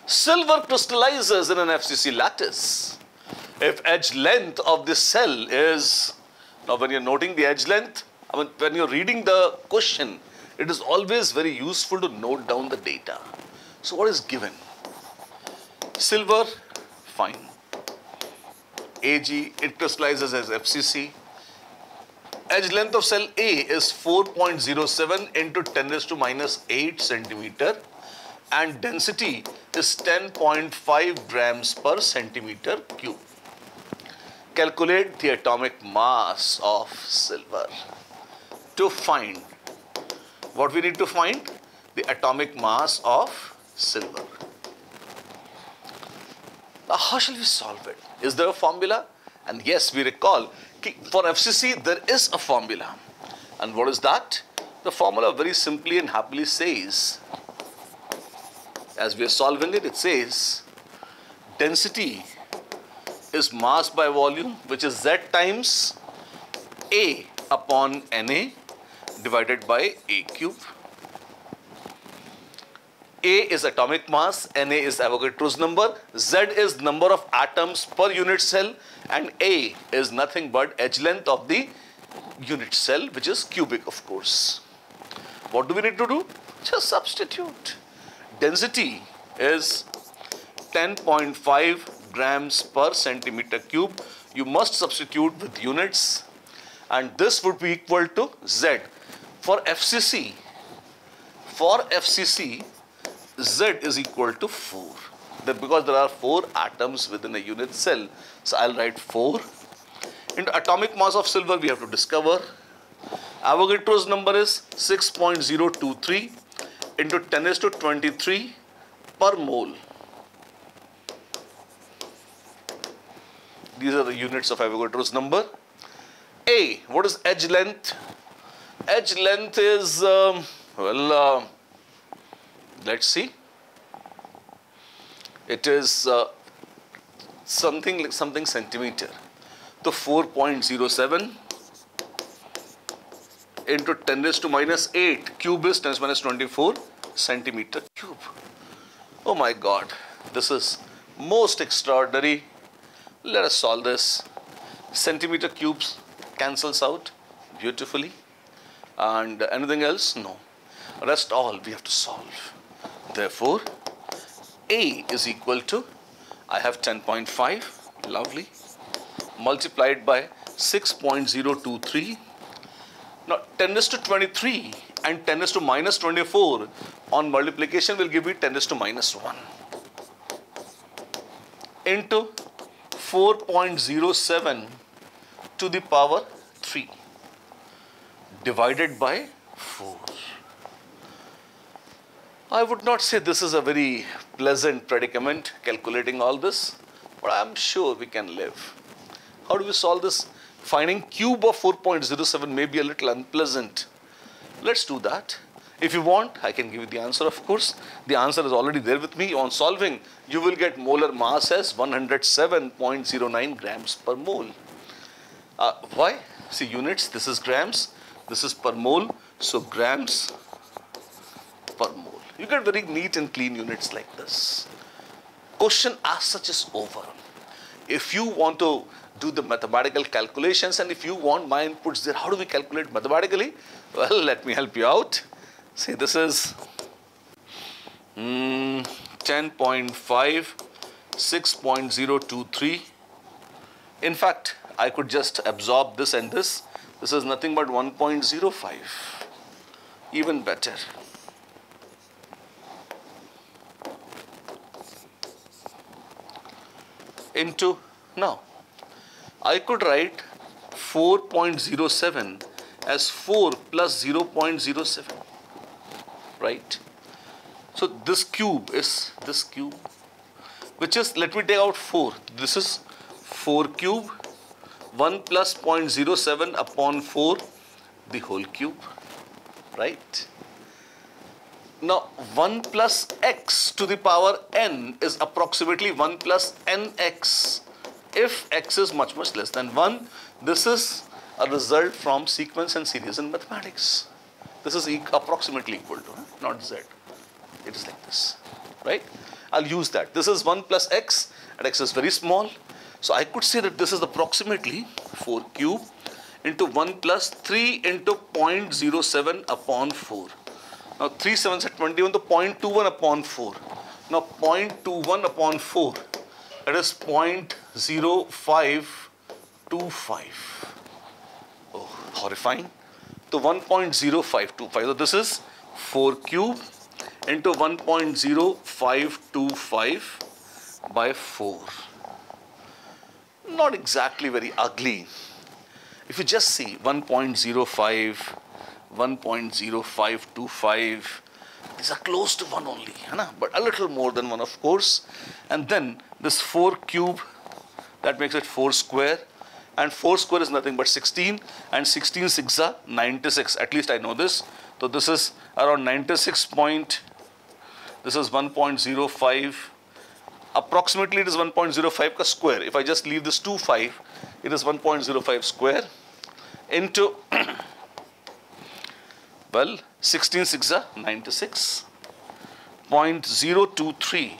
Silver crystallizes in an FCC lattice if edge length of this cell is, now when you're noting the edge length, I mean when you're reading the question, it is always very useful to note down the data. So what is given? Silver, fine. AG, it crystallizes as FCC. Edge length of cell A is 4.07 into 10 raised to minus 8 centimeter and density is 10.5 grams per centimeter cube. Calculate the atomic mass of silver. To find, what we need to find? The atomic mass of silver. Now how shall we solve it? Is there a formula? And yes, we recall, for FCC there is a formula. And what is that? The formula very simply and happily says, as we are solving it, it says density is mass by volume, which is Z times A upon Na divided by A cube. A is atomic mass, Na is Avogadro's number, Z is number of atoms per unit cell, and A is nothing but edge length of the unit cell, which is cubic, of course. What do we need to do? Just substitute. Density is 10.5 grams per centimeter cube. You must substitute with units, and this would be equal to Z. For FCC, Z is equal to 4. Because there are 4 atoms within a unit cell, so I'll write 4. Into atomic mass of silver, we have to discover. Avogadro's number is 6.023 into 10 raised to 23 per mole. These are the units of Avogadro's number. A, what is edge length? Edge length is, let's see. It is something like something centimeter. So 4.07 into 10 raised to minus 8 cube is 10 raised to minus 24 centimeter cube. Oh my God, this is most extraordinary. Let us solve this. Centimeter cubes cancels out beautifully, and anything else? No. Rest all we have to solve. Therefore, A is equal to, I have 10.5, lovely, multiplied by 6.023. Now 10 raised to 23 and 10 raised to minus 24 on multiplication will give you 10 raised to minus 1 into 4.07 to the power 3 divided by 4. I would not say this is a very pleasant predicament calculating all this, but I am sure we can live. How do we solve this? Finding cube of 4.07 may be a little unpleasant. Let's do that. If you want, I can give you the answer, of course. The answer is already there with me. On solving, you will get molar mass as 107.09 grams per mole. Why? See, units, this is grams, this is per mole, so grams per mole. You get very neat and clean units like this. Question as such is over. If you want to do the mathematical calculations and if you want my inputs there, how do we calculate mathematically? Well, let me help you out. See, this is 10.5, 6.023. In fact, I could just absorb this and this. This is nothing but 1.05. Even better. Into, now, I could write 4.07 as 4 plus 0.07, right? So this cube is this cube, which is, let me take out 4. This is 4 cube, 1 plus 0.07 upon 4, the whole cube, right? Now 1 plus x to the power n is approximately 1 plus nx if x is much less than 1. This is a result from sequence and series in mathematics. This is approximately equal to, not z. It is like this, right? I'll use that. This is 1 plus x, and x is very small. So I could say that this is approximately 4 cube into 1 plus 3 into 0.07 upon 4. Now 3 7s are 21, so 0.21 upon 4. Now 0.21 upon 4, that is 0.0525. Oh, horrifying. So 1.0525. So this is 4 cube into 1.0525 by 4. Not exactly very ugly. If you just see 1.05, 1.0525, these are close to 1 only, but a little more than 1 of course. And then this 4 cube, that makes it 4 square. And 4 square is nothing but 16, and 16 6 are 96. At least I know this. So this is around 96 point. This is 1.05. Approximately it is 1.05 square. If I just leave this 25, it is 1.05 square into well 16 6 are 96. 0.023.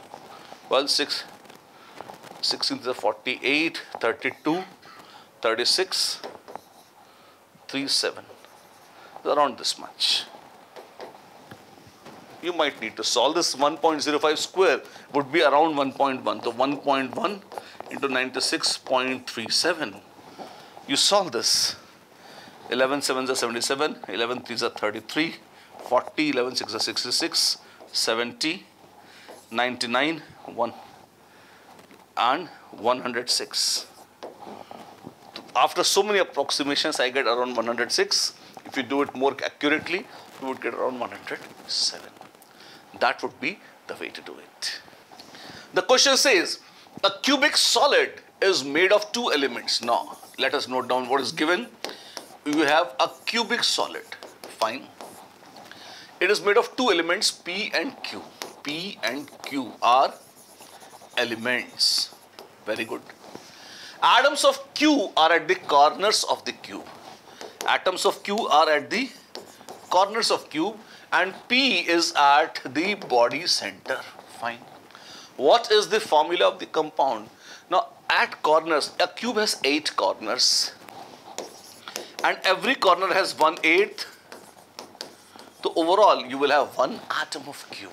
Well 16 is 48, 32. 36, 37, around this much. You might need to solve this. 1.05 square would be around 1.1. So 1.1 into 96.37. You solve this. 11 7s are 77, 11 3s are 33, 40, 11 6s are 66, 70, 99, 1 and 106. After so many approximations, I get around 106. If you do it more accurately, you would get around 107. That would be the way to do it. The question says, a cubic solid is made of 2 elements. Now, let us note down what is given. You have a cubic solid. Fine. It is made of 2 elements, P and Q. P and Q are elements. Very good. Atoms of Q are at the corners of the cube. Atoms of Q are at the corners of cube, and P is at the body center. Fine. What is the formula of the compound? Now, at corners, a cube has 8 corners, and every corner has 1/8. So overall, you will have 1 atom of Q,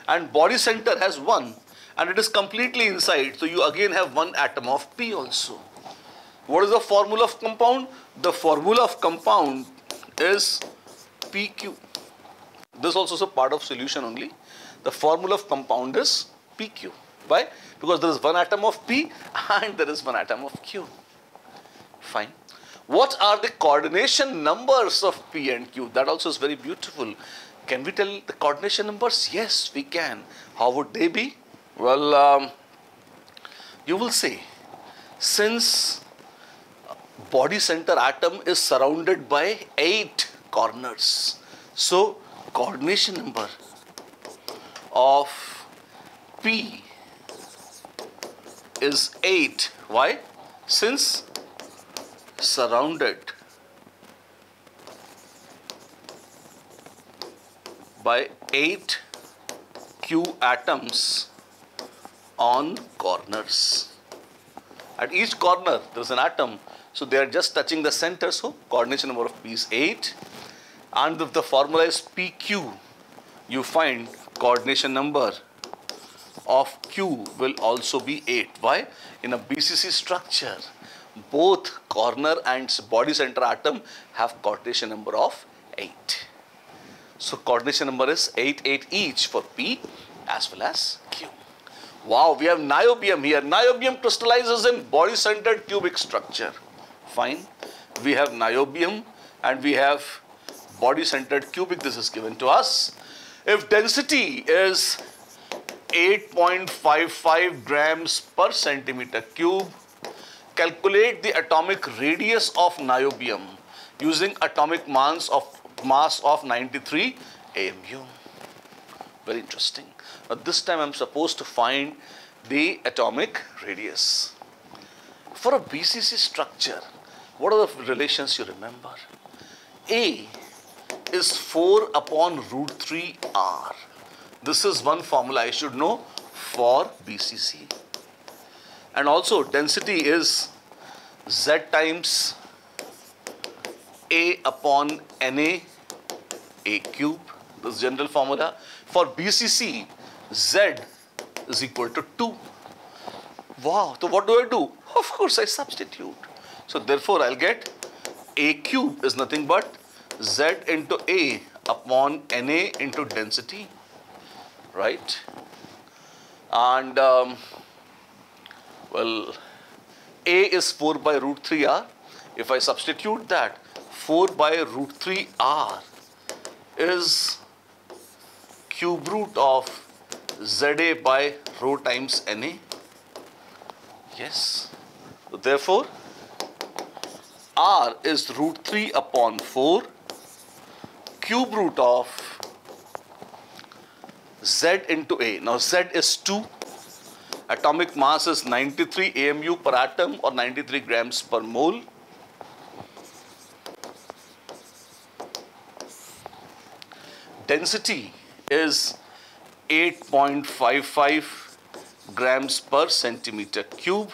and body center has 1. And it is completely inside, so you again have 1 atom of P also. What is the formula of compound? The formula of compound is PQ. This also is a part of solution only. The formula of compound is PQ. Why? Because there is 1 atom of P and there is 1 atom of Q. Fine. What are the coordination numbers of P and Q? That also is very beautiful. Can we tell the coordination numbers? Yes, we can. How would they be? Well, you will say, since body center atom is surrounded by 8 corners, so coordination number of P is 8. Why? Since surrounded by 8 Q atoms on corners. At each corner there is an atom, so they are just touching the center, so coordination number of P is 8. And if the formula is PQ, you find coordination number of Q will also be 8. Why? In a BCC structure, both corner and body center atom have coordination number of 8. So coordination number is 8, 8 each for P as well as Q. Wow, we have niobium here. Niobium crystallizes in body-centered cubic structure. Fine. We have niobium and we have body-centered cubic. This is given to us. If density is 8.55 grams per centimeter cube, calculate the atomic radius of niobium using atomic mass of 93 AMU. Very interesting. Now this time I am supposed to find the atomic radius. For a BCC structure, what are the relations you remember? A is 4 upon root 3 R. This is one formula I should know for BCC. And also density is Z times A upon NA, A cube. This is general formula. For BCC, Z is equal to 2. Wow, so what do I do? Of course, I substitute. So therefore, I'll get A cube is nothing but Z into A upon NA into density, right? And well, A is 4 by root 3R. If I substitute that, 4 by root 3R is cube root of ZA by rho times NA. Yes. So therefore, R is root 3 upon 4 cube root of Z into A. Now Z is 2. Atomic mass is 93 AMU per atom or 93 grams per mole. Density is 8.55 grams per centimeter cube.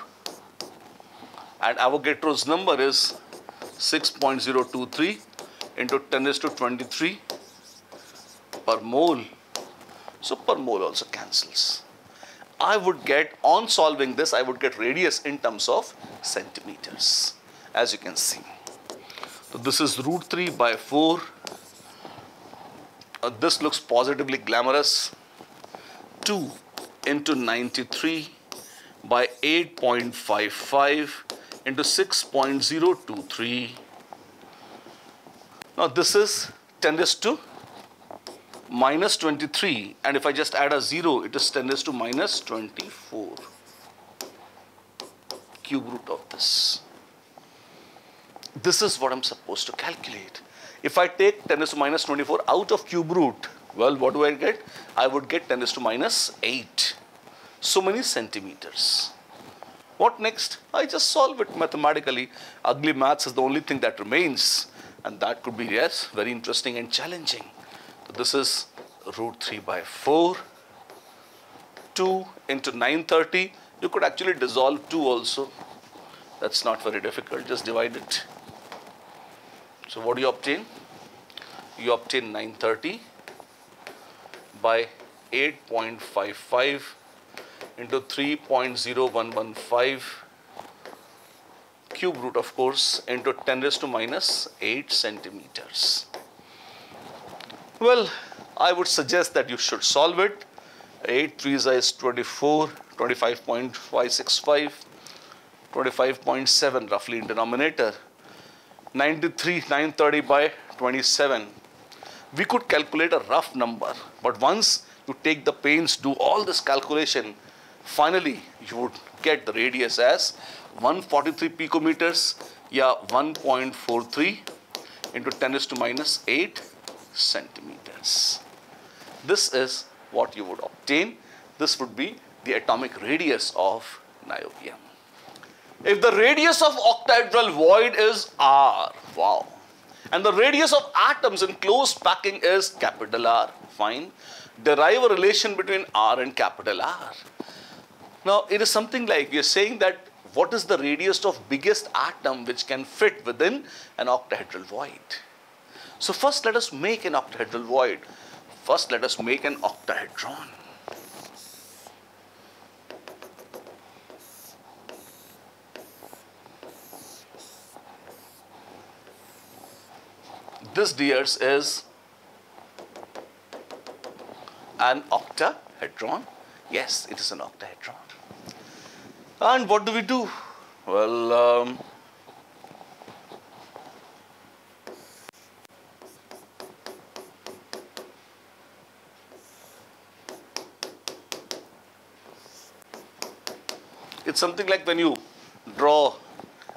And Avogadro's number is 6.023 into 10 raised to 23 per mole. So per mole also cancels. I would get, on solving this, I would get radius in terms of centimeters, as you can see. So this is root 3 by 4. This looks positively glamorous. 2 into 93 by 8.55 into 6.023. Now this is 10 raised to minus 23, and if I just add a 0, it is 10 raised to minus 24 cube root of this. This is what I'm supposed to calculate. If I take 10 raised to minus 24 out of cube root, well, what do I get? I would get 10 raised to minus 8. So many centimeters. What next? I just solve it mathematically. Ugly maths is the only thing that remains, and that could be, yes, very interesting and challenging. So this is root 3 by 4, 2 into 930. You could actually dissolve 2 also. That's not very difficult, just divide it. So what do you obtain? You obtain 930 by 8.55 into 3.0115 cube root, of course, into 10 raised to minus 8 centimeters. Well, I would suggest that you should solve it. 8 3s is 24, 25.565, 25.7 roughly in denominator. 93, 930 by 27. We could calculate a rough number, but once you take the pains, do all this calculation, finally you would get the radius as 143 picometers, yeah, 1.43 into 10 raised to minus 8 centimeters. This is what you would obtain. This would be the atomic radius of niobium. If the radius of octahedral void is R, wow, and the radius of atoms in closed packing is capital R, fine, derive a relation between R and capital R. Now, it is something like we are saying that what is the radius of biggest atom which can fit within an octahedral void. So first let us make an octahedral void. First let us make an octahedron. This, dears, is an octahedron. Yes, it is an octahedron. And what do we do? Well, it's something like when you draw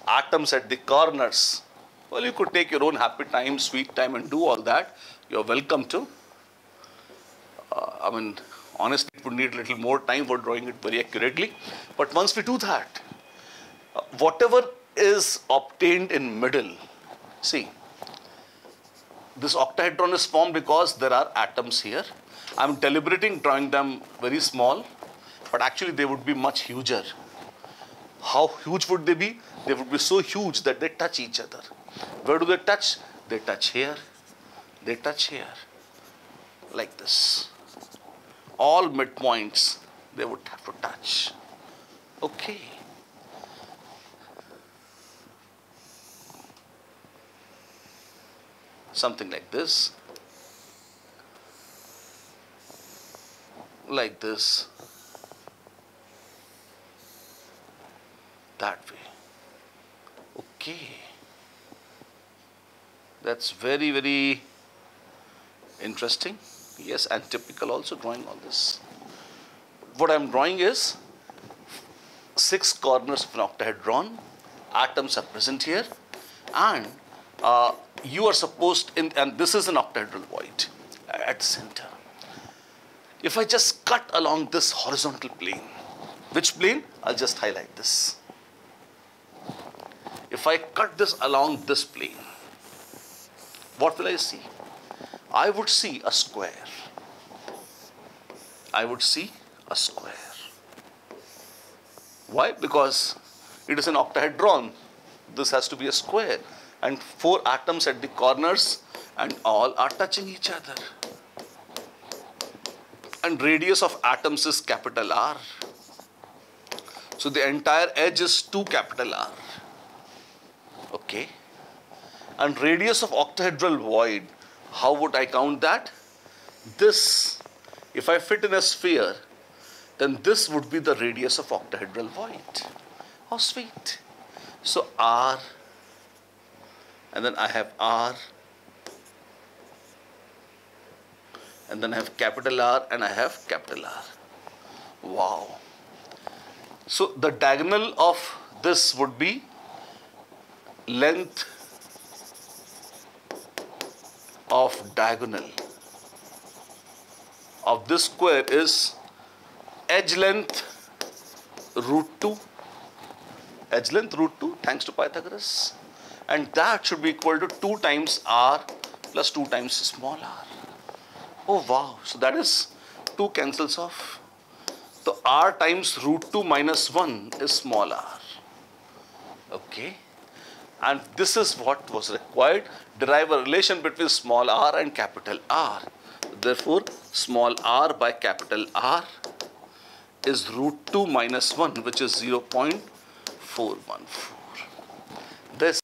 atoms at the corners. Well, you could take your own happy time, sweet time, and do all that. You're welcome to. I mean, honestly, it would need a little more time for drawing it very accurately. But once we do that, whatever is obtained in middle, see, this octahedron is formed because there are atoms here. I'm deliberating drawing them very small, but actually they would be much huger. How huge would they be? They would be so huge that they touch each other. Where do they touch? They touch here. They touch here. Like this. All midpoints they would have to touch. Okay. Something like this. Like this. That way. Okay. That's very, very interesting. Yes, and typical also drawing all this. What I'm drawing is 6 corners of an octahedron. Atoms are present here, and you are supposed and this is an octahedral void at the center. If I just cut along this horizontal plane, which plane? I'll just highlight this. If I cut this along this plane, what will I see? I would see a square. I would see a square. Why? Because it is an octahedron. This has to be a square. And 4 atoms at the corners, and all are touching each other. And radius of atoms is capital R. So the entire edge is 2 capital R. Okay. And radius of octahedral void, how would I count that? This, if I fit in a sphere, then this would be the radius of octahedral void. How sweet. So R, and then I have R, and then I have capital R, and I have capital R. Wow. So the diagonal of this would be length of diagonal of this square is edge length √2. Edge length √2, thanks to Pythagoras. And that should be equal to 2 times R plus 2 times small r. Oh wow, so that is 2 cancels off. So R times √2 minus 1 is small r. Okay. And this is what was required. Derive a relation between small r and capital R. Therefore, small r by capital R is √2 minus 1, which is 0.414. This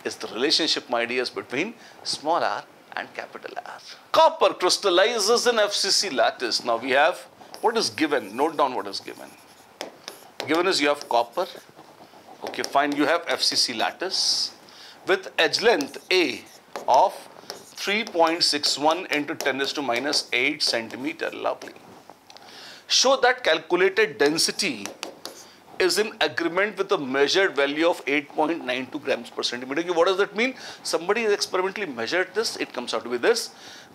is the relationship, my dears, between small r and capital R. Copper crystallizes in FCC lattice. Now we have what is given. Note down what is given. Given is you have copper. Okay, fine. You have FCC lattice with edge length A of 3.61 into 10 raised to minus 8 centimeter. Lovely. Show that calculated density is in agreement with the measured value of 8.92 grams per centimeter. Okay, what does that mean? Somebody has experimentally measured this. It comes out to be this.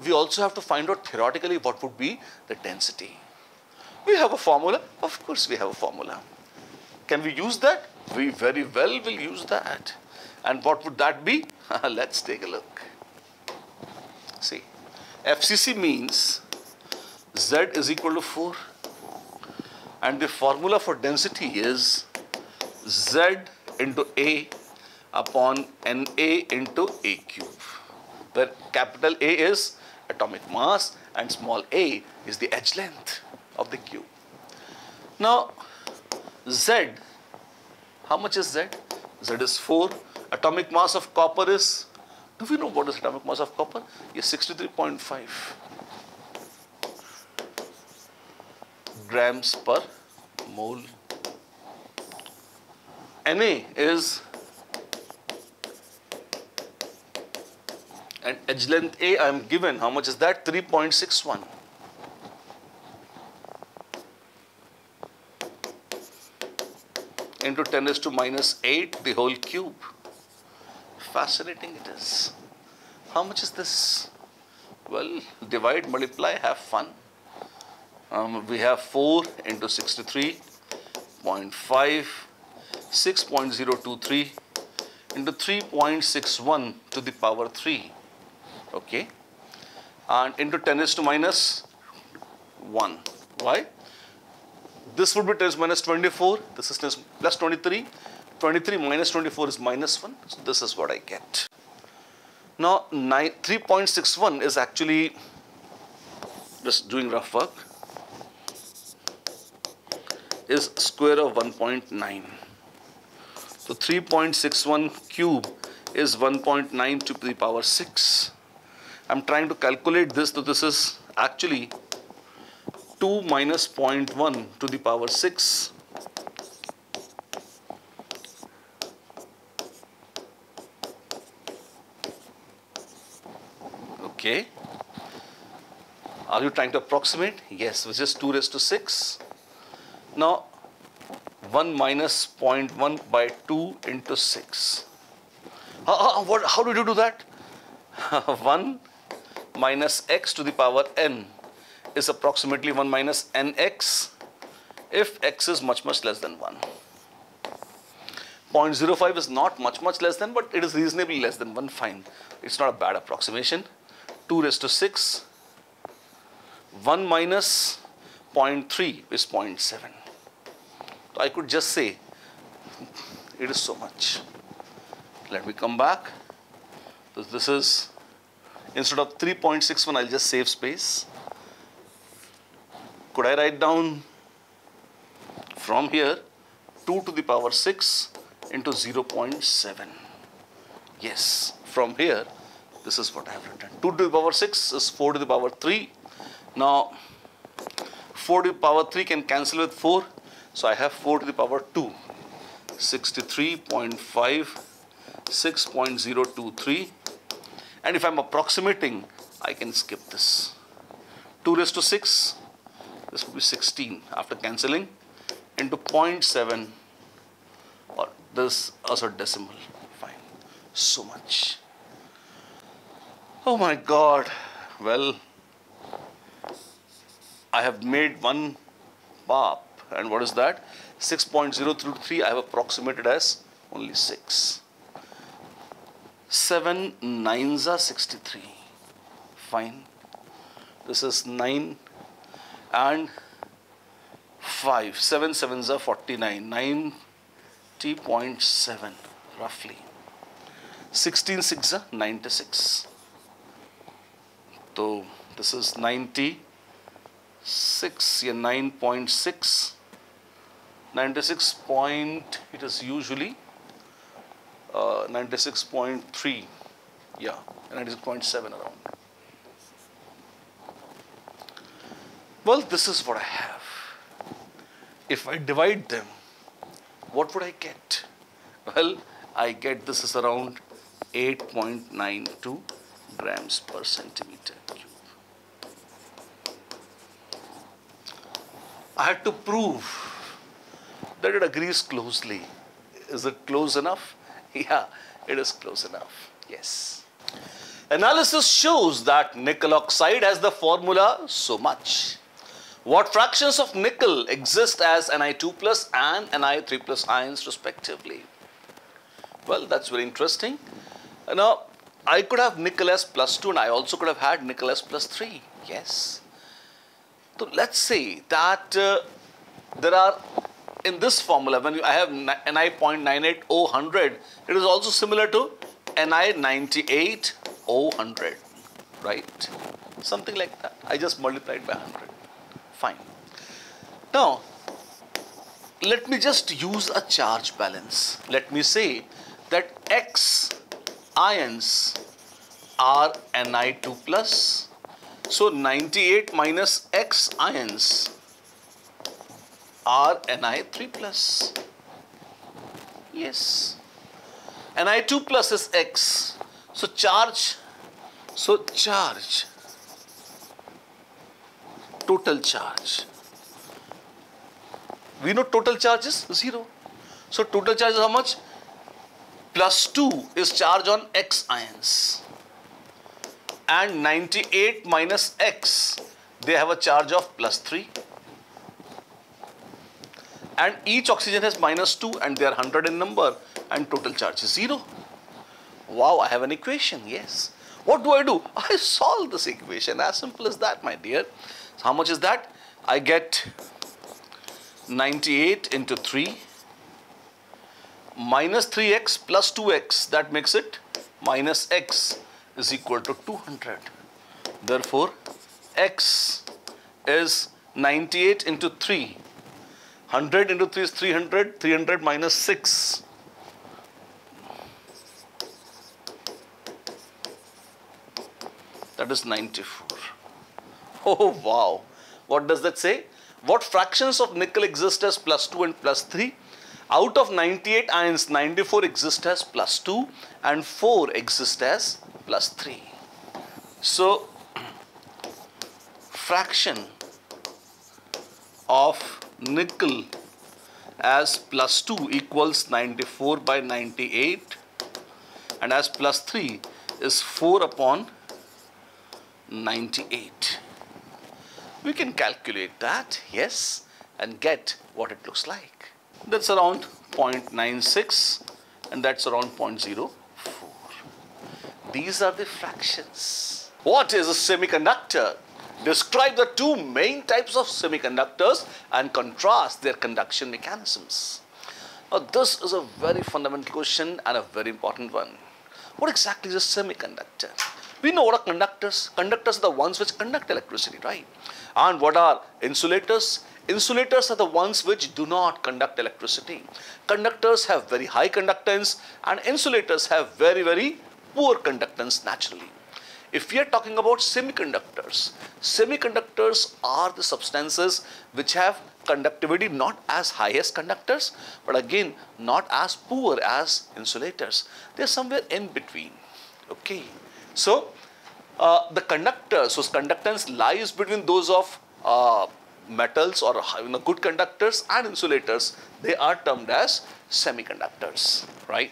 We also have to find out theoretically what would be the density. We have a formula. Of course, we have a formula. Can we use that? We very well will use that. And what would that be? Let's take a look. See, FCC means Z is equal to 4. And the formula for density is Z into A upon NA into A cube, where capital A is atomic mass and small a is the edge length of the cube. Now, Z, how much is Z? Z is 4. Atomic mass of copper is, do we know what is atomic mass of copper? Yes, 63.5 grams per mole. Na is, and edge length A I am given, how much is that? 3.61. Into 10 raised to minus 8 the whole cube. Fascinating it is. How much is this? Well, divide, multiply, have fun. We have 4 into 63.5, 6.023 into 3.61 to the power 3. Okay. And into 10 raised to minus 1. Why? This would be 10 minus 24. This is 10 plus 23. 23 minus 24 is minus 1. So this is what I get. Now 3.61 is actually, just doing rough work, is square of 1.9. So 3.61 cube is 1.9 to the power 6. I'm trying to calculate this, so this is actually 2 minus 0.1 to the power 6. Okay. Are you trying to approximate? Yes, which is 2 raised to 6. Now, 1 minus 0.1 by 2 into 6. How did you do that? 1 minus x to the power n is approximately 1 minus nx if x is much less than 1. 0.05 is not much less than, but it is reasonably less than 1. Fine. It's not a bad approximation. 2 raised to 6. 1 minus 0.3 is 0.7. So I could just say it is so much. Let me come back. So this is, instead of 3.61, I'll just save space. Could I write down from here 2 to the power 6 into 0.7? Yes, from here, this is what I have written. 2 to the power 6 is 4 to the power 3. Now, 4 to the power 3 can cancel with 4. So I have 4 to the power 2. 63.5, 6.023. And if I'm approximating, I can skip this. 2 raised to 6, this would be 16 after cancelling, into 0.7, or this also decimal. Fine. So much. Oh my God. Well, I have made one PAP. And what is that? 6.033 I have approximated as only 6. 7 9s are 63. Fine. This is 9 and 5. 7 7s are 49. 90.7 roughly. 16 6s are 96. So this is 96, yeah, 9.6. 96 point, it is usually 96.3, yeah, 96.7 around. Well, this is what I have. If I divide them, what would I get? Well, I get this is around 8.92 grams per centimeter cube. I had to prove that it agrees closely. Is it close enough? Yeah, it is close enough. Yes. Analysis shows that nickel oxide has the formula so much. What fractions of nickel exist as Ni2 plus and Ni3 plus ions respectively? Well, that's very interesting. Now, I could have nickel as plus 2 and I also could have had nickel as plus 3. Yes. So let's say that there are, in this formula, when I have Ni.980, it is also similar to Ni98O100, right? Something like that. I just multiplied by 100. Fine. Now, let me just use a charge balance. Let me say that X ions are Ni2 plus. So 98 minus X ions are Ni3 plus. Yes. Ni2 plus is X. So charge. Total charge. We know total charge is 0. So total charge is how much? Plus 2 is charge on X ions. And 98 minus X, they have a charge of plus 3. And each oxygen has minus 2 and they are 100 in number and total charge is 0. Wow, I have an equation, yes. What do? I solve this equation, as simple as that, my dear. So how much is that? I get 98 into 3 minus 3x plus 2x, that makes it minus x is equal to 200. Therefore, x is 98 into 3. 100 into 3 is 300. 300 minus 6. That is 94. Oh wow. What does that say? What fractions of nickel exist as plus 2 and plus 3? Out of 98 ions, 94 exist as plus 2 and 4 exist as plus 3. So, fraction of nickel as plus 2 equals 94 by 98 and as plus 3 is 4 upon 98. We can calculate that, yes, and get what it looks like. That's around 0.96 and that's around 0.04. These are the fractions. What is a semiconductor? Describe the two main types of semiconductors and contrast their conduction mechanisms. Now, this is a very fundamental question and a very important one. What exactly is a semiconductor? We know what are conductors. Conductors are the ones which conduct electricity, right? And what are insulators? Insulators are the ones which do not conduct electricity. Conductors have very high conductance and insulators have very, very poor conductance naturally. If we are talking about semiconductors, semiconductors are the substances which have conductivity not as high as conductors, but again not as poor as insulators. They are somewhere in between. Okay. So, the conductors, whose conductance lies between those of metals or good conductors and insulators, they are termed as semiconductors, right?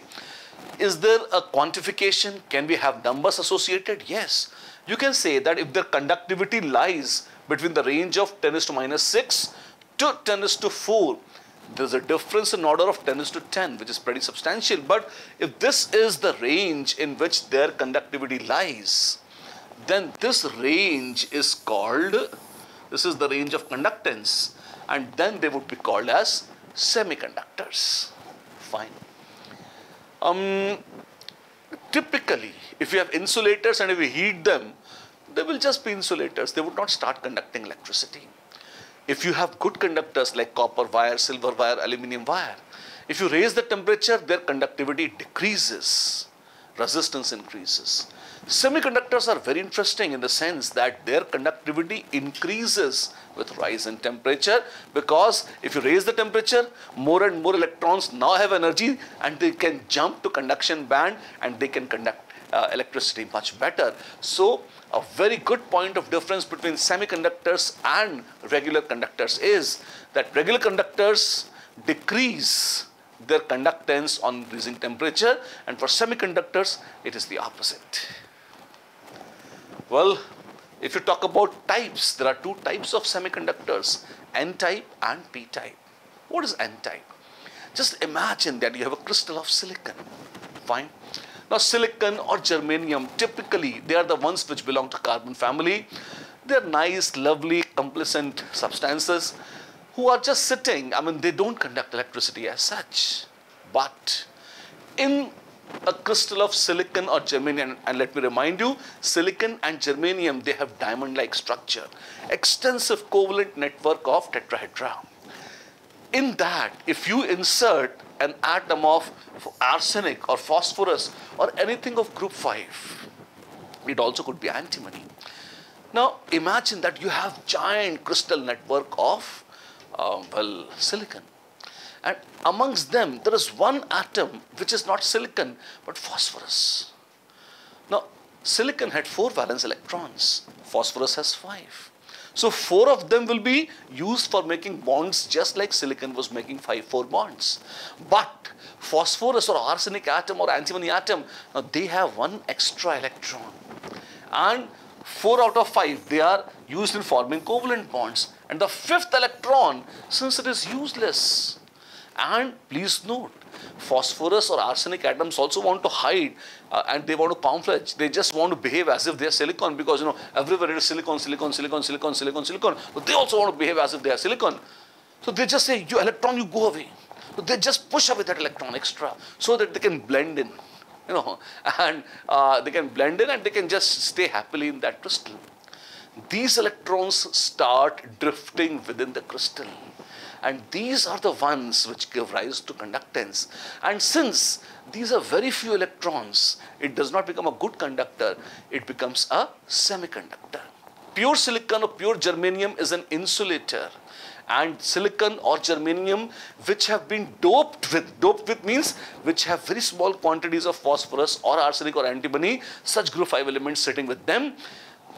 Is there a quantification? Can we have numbers associated? Yes. You can say that if their conductivity lies between the range of 10 is to minus 6 to 10 is to 4, there is a difference in order of 10 is to 10, which is pretty substantial. But if this is the range in which their conductivity lies, then this range is called, this is the range of conductance, and then they would be called as semiconductors. Fine. Typically, if you have insulators and if you heat them, they will just be insulators. They would not start conducting electricity. If you have good conductors like copper wire, silver wire, aluminum wire, if you raise the temperature, their conductivity decreases, resistance increases. Semiconductors are very interesting in the sense that their conductivity increases with rise in temperature, because if you raise the temperature, more and more electrons now have energy and they can jump to conduction band and they can conduct electricity much better. So, a very good point of difference between semiconductors and regular conductors is that regular conductors decrease their conductance on increasing temperature, and for semiconductors it is the opposite. Well, if you talk about types, there are two types of semiconductors, N-type and P-type. What is N-type? Just imagine that you have a crystal of silicon. Fine. Now, silicon or germanium, typically they are the ones which belong to carbon family. They are nice, lovely, complacent substances who are just sitting. I mean, they don't conduct electricity as such. But in a crystal of silicon or germanium, and let me remind you, silicon and germanium, they have diamond-like structure, extensive covalent network of tetrahedra. In that, if you insert an atom of arsenic or phosphorus or anything of group 5, it also could be antimony. Now, imagine that you have giant crystal network of silicon. And amongst them, there is one atom which is not silicon, but phosphorus. Now, silicon had 4 valence electrons. Phosphorus has 5. So, 4 of them will be used for making bonds just like silicon was making 4 bonds. But phosphorus or arsenic atom or antimony atom, now they have 1 extra electron. And 4 out of 5, they are used in forming covalent bonds. And the 5th electron, since it is useless, And please note, phosphorus or arsenic atoms also want to hide and they want to camouflage. They just want to behave as if they are silicon, because everywhere it is silicon, silicon, silicon, silicon, silicon, silicon. But they also want to behave as if they are silicon. So they just say, you electron, you go away. So they just push away that electron extra so that they can blend in, and they can blend in and they can just stay happily in that crystal. These electrons start drifting within the crystal. And these are the ones which give rise to conductance. And since these are very few electrons, it does not become a good conductor, it becomes a semiconductor. Pure silicon or pure germanium is an insulator. And silicon or germanium which have been doped with means which have very small quantities of phosphorus or arsenic or antimony, such group 5 elements sitting with them,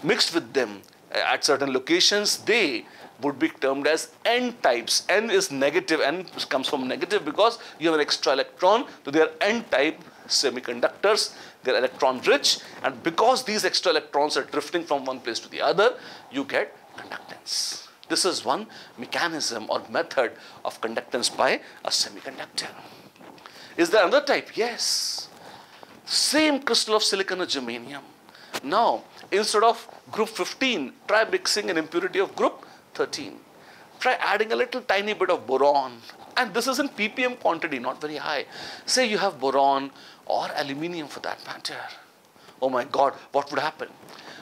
mixed with them at certain locations, they would be termed as N types. N is negative. N comes from negative because you have an extra electron. So they are N type semiconductors. They are electron rich. And because these extra electrons are drifting from one place to the other, you get conductance. This is one mechanism or method of conductance by a semiconductor. Is there another type? Yes. Same crystal of silicon or germanium. Now, instead of group 15, try mixing an impurity of group 13. Try adding a little tiny bit of boron. And this is in ppm quantity, not very high. Say you have boron or aluminium for that matter. Oh my God, what would happen?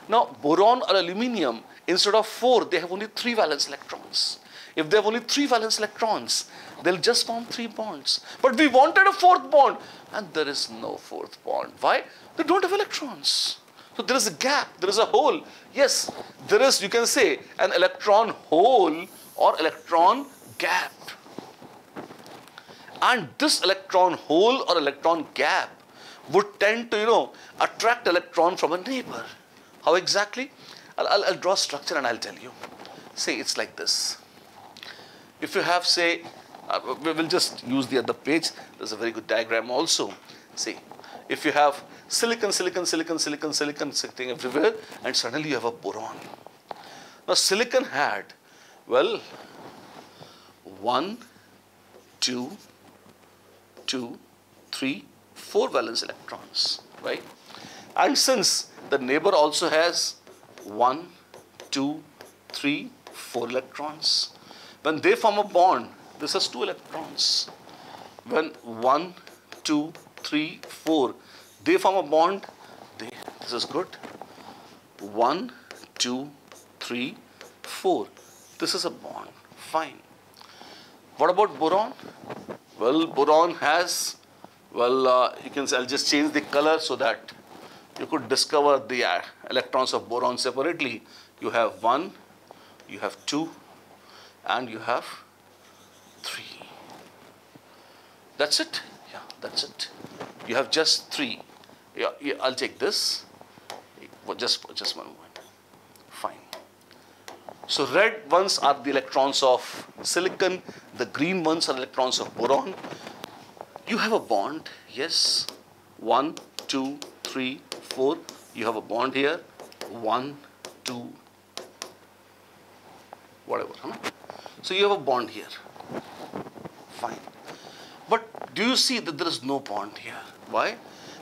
Now, boron or aluminium, instead of 4, they have only 3 valence electrons. If they have only 3 valence electrons, they'll just form 3 bonds. But we wanted a 4th bond, and there is no 4th bond. Why? They don't have electrons. So there is a gap, there is a hole. Yes, there is, you can say, an electron hole or electron gap. And this electron hole or electron gap would tend to, attract electron from a neighbor. How exactly? I'll draw a structure and I'll tell you. Say it's like this. If you have, say, we will just use the other page. There's a very good diagram also. See, if you have silicon, silicon, silicon, silicon, silicon sitting everywhere, and suddenly you have a boron. Now, silicon had, well, 1, 2, 3, 4 valence electrons, right? And since the neighbor also has 1, 2, 3, 4 electrons, when they form a bond, this has 2 electrons. When 1, 2, 3, 4, they form a bond, this is good. 1, 2, 3, 4. This is a bond. Fine. What about boron? Well, boron has, you can say, I'll just change the color so that you could discover the electrons of boron separately. You have 1, you have 2, and you have 3. That's it? Yeah, that's it. You have just 3. Yeah, I'll take this. Just one moment. Fine. So red ones are the electrons of silicon. The green ones are electrons of boron. You have a bond. Yes. 1, 2, 3, 4. You have a bond here. 1, 2, whatever. Huh? So you have a bond here. Fine. But do you see that there is no bond here? Why?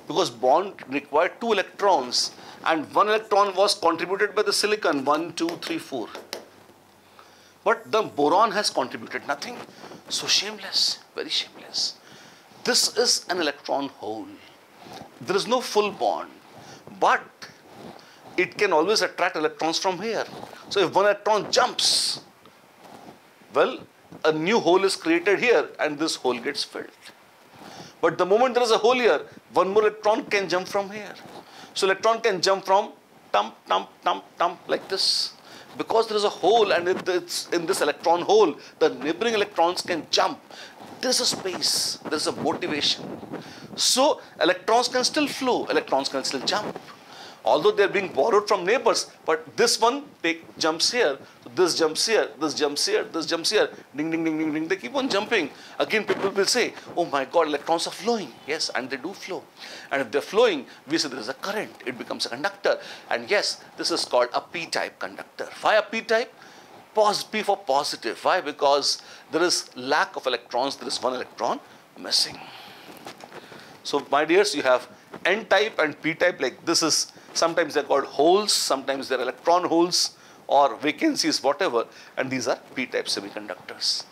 Because bond required 2 electrons and 1 electron was contributed by the silicon, 1, 2, 3, 4. But the boron has contributed nothing. So shameless, very shameless. This is an electron hole. There is no full bond, but it can always attract electrons from here. So if 1 electron jumps, well, a new hole is created here and this hole gets filled. But the moment there is a hole here, 1 more electron can jump from here. So electron can jump from tump, tump, tump, tump like this. Because there is a hole and it's in this electron hole, the neighboring electrons can jump. There is a space, there is a motivation. So electrons can still flow, electrons can still jump. Although they are being borrowed from neighbors, but this one jumps here, this jumps here, this jumps here, this jumps here, ding, ding, ding, ding, ding, they keep on jumping. Again, people will say, oh my God, electrons are flowing. Yes, and they do flow. And if they're flowing, we say there is a current, it becomes a conductor. And yes, this is called a p-type conductor. Why a p-type? P for positive. Why? Because there is lack of electrons, there is one electron missing. So my dears, you have N-type and P-type. Like this is, sometimes they're called holes, sometimes they're electron holes or vacancies, whatever. And these are P-type semiconductors.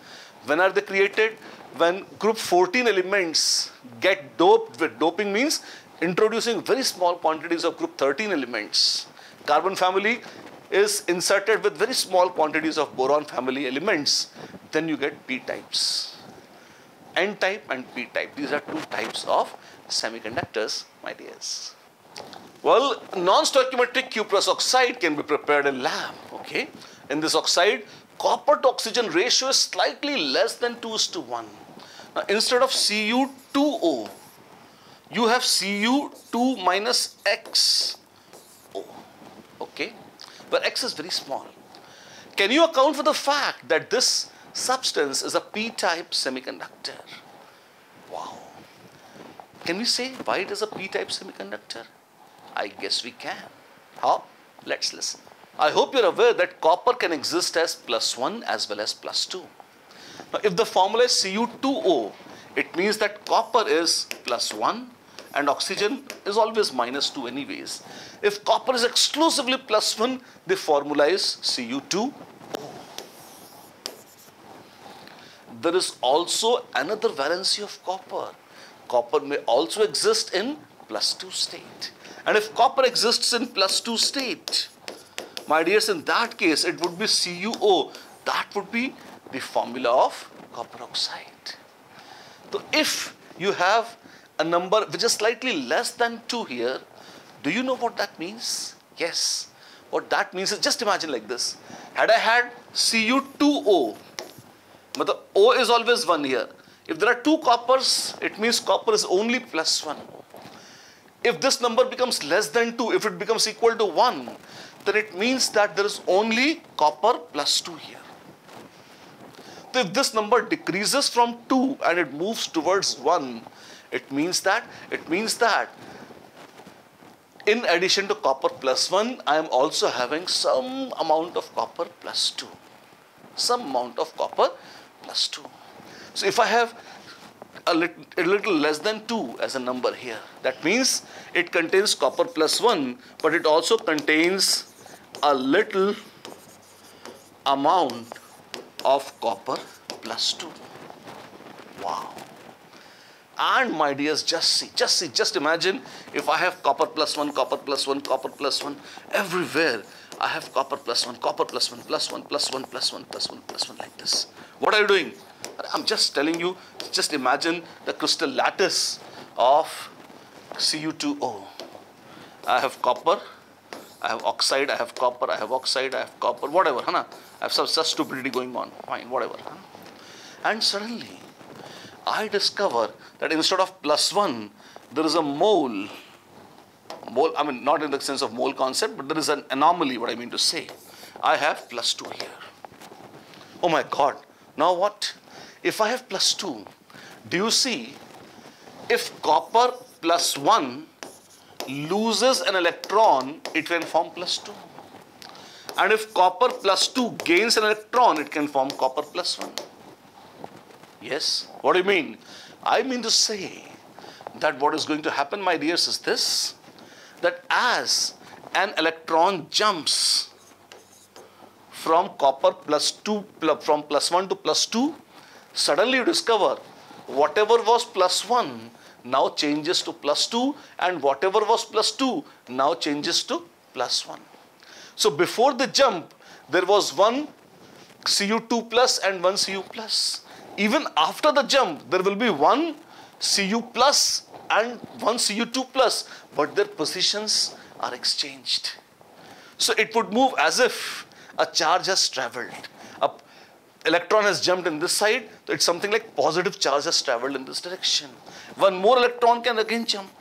When are they created? When group 14 elements get doped with, doping means introducing very small quantities of group 13 elements. Carbon family is inserted with very small quantities of boron family elements. Then you get P-types. N-type and P-type. These are two types of semiconductors, my dears. Well, non-stoichiometric cuprous oxide can be prepared in lab. Okay. In this oxide, copper to oxygen ratio is slightly less than 2:1. Now, instead of Cu2O, you have Cu2 minus XO. Okay. But X is very small. Can you account for the fact that this substance is a P-type semiconductor? Wow. Can we say why it is a P-type semiconductor? I guess we can. How? Let's listen. I hope you're aware that copper can exist as +1 as well as +2. Now, if the formula is Cu2O, it means that copper is +1 and oxygen is always -2 anyways. If copper is exclusively +1, the formula is Cu2O. There is also another valency of copper. Copper may also exist in +2 state. And if copper exists in +2 state, my dears, in that case, it would be CuO. That would be the formula of copper oxide. So if you have a number which is slightly less than 2 here, do you know what that means? Yes. What that means is, just imagine like this. Had I had Cu2O, but the O is always 1 here. If there are 2 coppers, it means copper is only +1. If this number becomes less than 2, if it becomes equal to 1, then it means that there is only copper +2 here. So if this number decreases from 2 and it moves towards 1, it means that in addition to copper +1, I am also having some amount of copper +2. Some amount of copper +2. So if I have a little less than 2 as a number here, that means it contains copper +1, but it also contains a little amount of copper +2. Wow. And my dears, just imagine if I have copper +1, copper +1, copper +1, everywhere I have copper +1, copper +1, +1, +1, +1, +1, +1 like this. What are you doing? I'm just telling you, just imagine the crystal lattice of Cu2O. I have copper, I have oxide, I have copper, I have oxide, I have copper, whatever. I have some such stupidity going on. Fine, whatever. And suddenly, I discover that instead of +1, there is a mole. I mean, not in the sense of mole concept, but there is an anomaly, what I mean to say. I have +2 here. Oh my God. Now what? If I have +2, do you see, if copper +1 loses an electron, it can form +2. And if copper +2 gains an electron, it can form copper +1. Yes? What do you mean? I mean to say that what is going to happen, my dears, is this, that as an electron jumps from copper +2, from +1 to +2, suddenly you discover whatever was +1 now changes to +2, and whatever was +2 now changes to +1. So before the jump, there was one Cu2 plus and one Cu plus. Even after the jump, there will be one Cu plus and one Cu2 plus, but their positions are exchanged. So it would move as if a charge has traveled. An electron has jumped in this side, so it's something like positive charge has traveled in this direction. One more electron can again jump.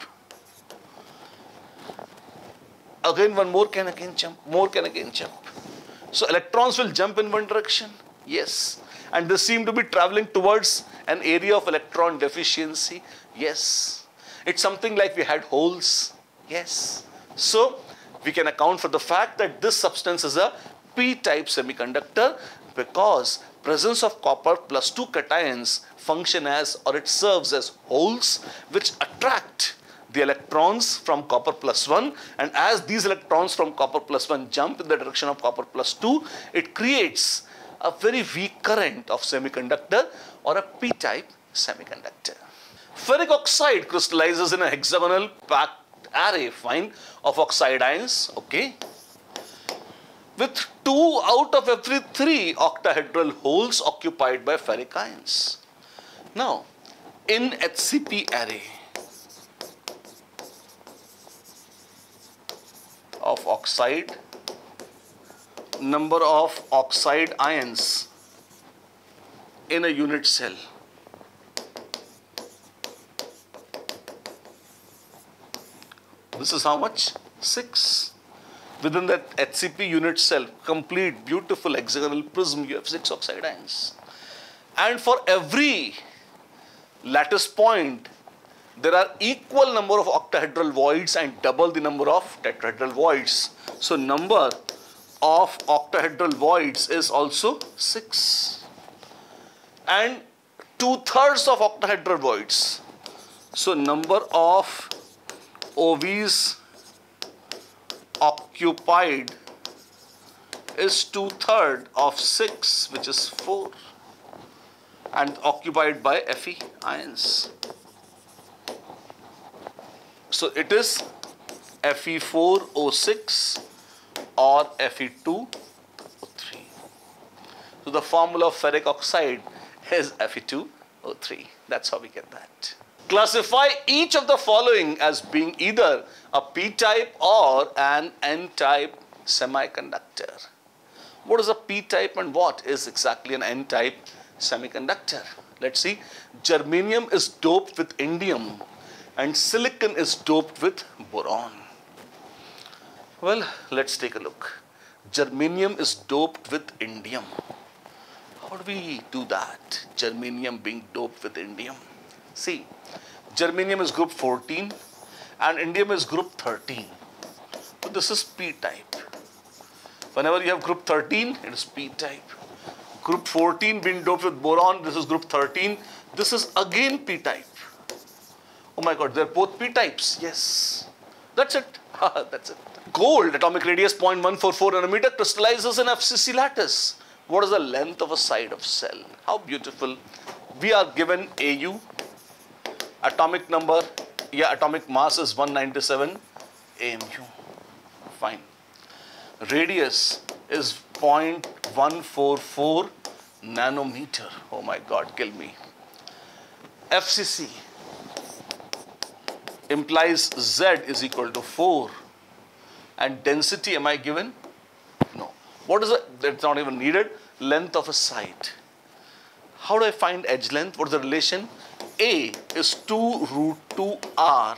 Again, one more can again jump. More can again jump. So electrons will jump in one direction. Yes. And they seem to be traveling towards an area of electron deficiency. Yes. It's something like we had holes. Yes. So we can account for the fact that this substance is a p-type semiconductor because presence of copper plus 2 cations function as, or it serves as holes which attract the electrons from copper plus 1, and as these electrons from copper plus 1 jump in the direction of copper plus 2, it creates a very weak current of semiconductor or a p-type semiconductor. Ferric oxide crystallizes in a hexagonal packed array, fine, of oxide ions, okay, with 2 out of every 3 octahedral holes occupied by ferric ions. Now, in HCP array of oxide, number of oxide ions in a unit cell. This is how much? 6. Within that HCP unit cell, complete beautiful hexagonal prism, you have 6 oxide ions. And for every lattice point, there are equal number of octahedral voids and double the number of tetrahedral voids. So number of octahedral voids is also 6. And 2/3 of octahedral voids. So number of OVs occupied is 2/3 of 6, which is 4, and occupied by Fe ions. So it is Fe4O6 or Fe2O3. So the formula of ferric oxide is Fe2O3. That's how we get that. Classify each of the following as being either a p-type or an n-type semiconductor. What is a p-type and what is exactly an n-type semiconductor? Let's see. Germanium is doped with indium and silicon is doped with boron. Well, let's take a look. Germanium is doped with indium. How do we do that? Germanium being doped with indium. See, germanium is group 14 and indium is group 13. So this is p-type. Whenever you have group 13, it is p-type. Group 14 being doped with boron, this is group 13. This is again p-type. Oh my God, they're both p-types. Yes. That's it. That's it. Gold, atomic radius 0.144 nanometer, crystallizes in FCC lattice. What is the length of a side of cell? How beautiful. We are given AU. Atomic number, atomic mass is 197 AMU. Fine. Radius is 0.144 nanometer. Oh my God, kill me. FCC implies Z is equal to 4. And density, am I given? No. What is it? That's not even needed. Length of a side. How do I find edge length? What is the relation? A is 2√2R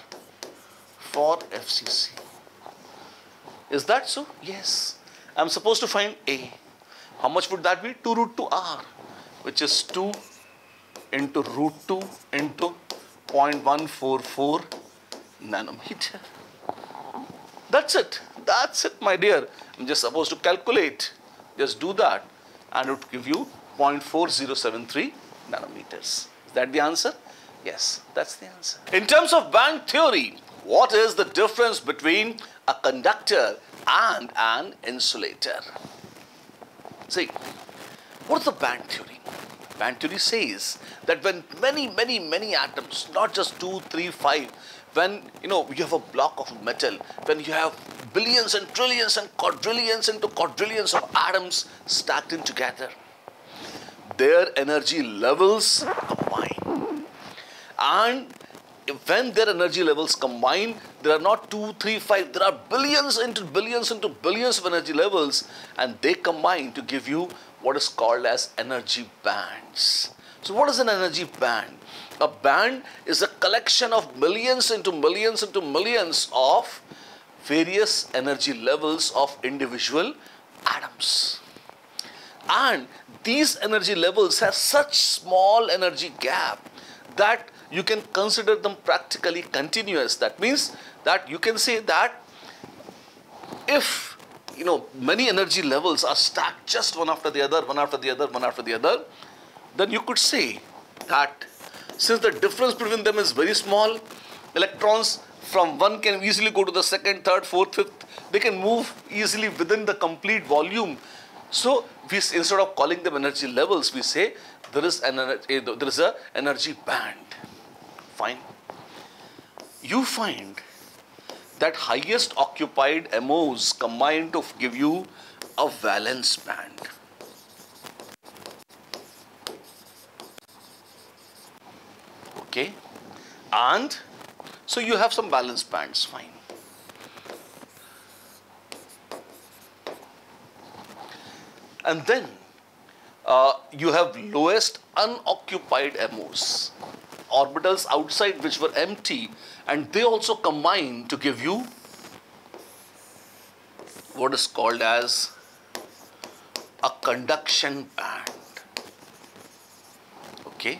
for FCC. Is that so? Yes. I'm supposed to find A. How much would that be? 2√2R, which is 2 into √2 into 0.144 nanometer. That's it. That's it, my dear. I'm just supposed to calculate. Just do that and it would give you 0.4073 nanometers. Is that the answer? Yes, that's the answer. In terms of band theory, what is the difference between a conductor and an insulator? See, what is the band theory? Band theory says that when many atoms, not just 2, 3, 5, when you have a block of metal, when you have billions and trillions and quadrillions into quadrillions of atoms stacked in together, their energy levels combine. And when their energy levels combine, there are not 2, 3, 5, there are billions into billions into billions of energy levels, and they combine to give you what is called as energy bands. So what is an energy band? A band is a collection of millions into millions into millions of various energy levels of individual atoms. And these energy levels have such small energy gap that you can consider them practically continuous. That means that you can say that if many energy levels are stacked just one after the other, one after the other, one after the other, then you could say that since the difference between them is very small, electrons from one can easily go to the second, third, fourth, fifth. They can move easily within the complete volume. So instead of calling them energy levels, we say there is an energy band. Fine. You find that highest occupied MOs combine to give you a valence band. Okay. And so you have some valence bands. Fine. And then you have lowest unoccupied MOs, orbitals outside which were empty, and they also combine to give you what is called as a conduction band. Okay?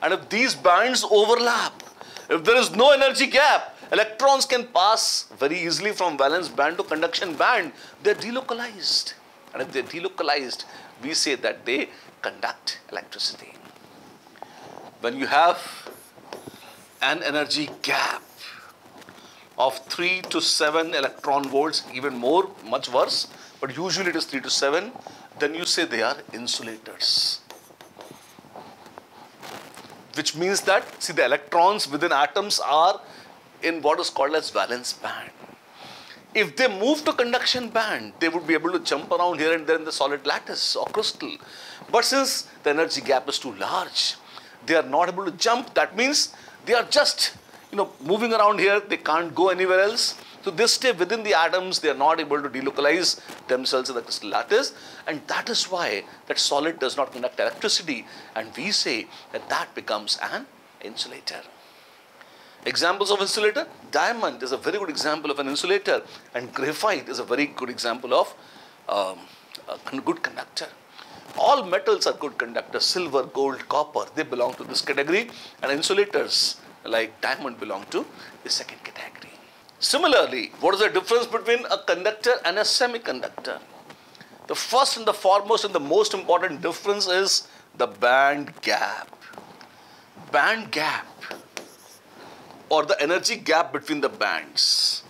And if these bands overlap, if there is no energy gap, electrons can pass very easily from valence band to conduction band. They are delocalized. And if they are delocalized, we say that they conduct electricity. When you have an energy gap of 3 to 7 electron volts, even more, much worse, but usually it is 3 to 7, then you say they are insulators. Which means that, see, the electrons within atoms are in what is called as valence band. If they move to conduction band, they would be able to jump around here and there in the solid lattice or crystal. But since the energy gap is too large, they are not able to jump. That means they are just, moving around here. They can't go anywhere else. So they stay within the atoms. They are not able to delocalize themselves in the crystal lattice. And that is why that solid does not conduct electricity. And we say that that becomes an insulator. Examples of insulator: diamond is a very good example of an insulator, and graphite is a very good example of a good conductor. All metals are good conductors: silver, gold, copper, they belong to this category, and insulators like diamond belong to the second category. Similarly, what is the difference between a conductor and a semiconductor? The first and the foremost and the most important difference is the band gap. Band gap, or the energy gap between the bands.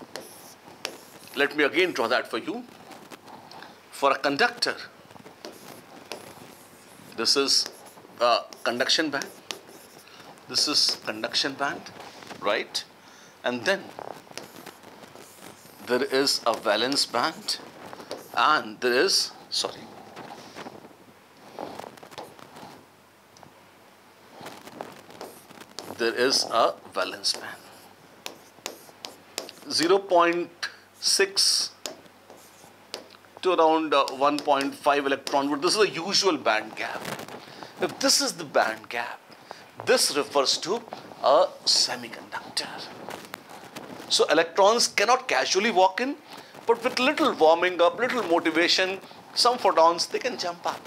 Let me again draw that for you. For a conductor, this is a conduction band. This is conduction band, right? And then there is a valence band, and there is, there is a valence band. 0.6 to around 1.5 electron volt. This is a usual band gap. If this is the band gap, this refers to a semiconductor. So electrons cannot casually walk in, but with little warming up, little motivation, some photons, they can jump up.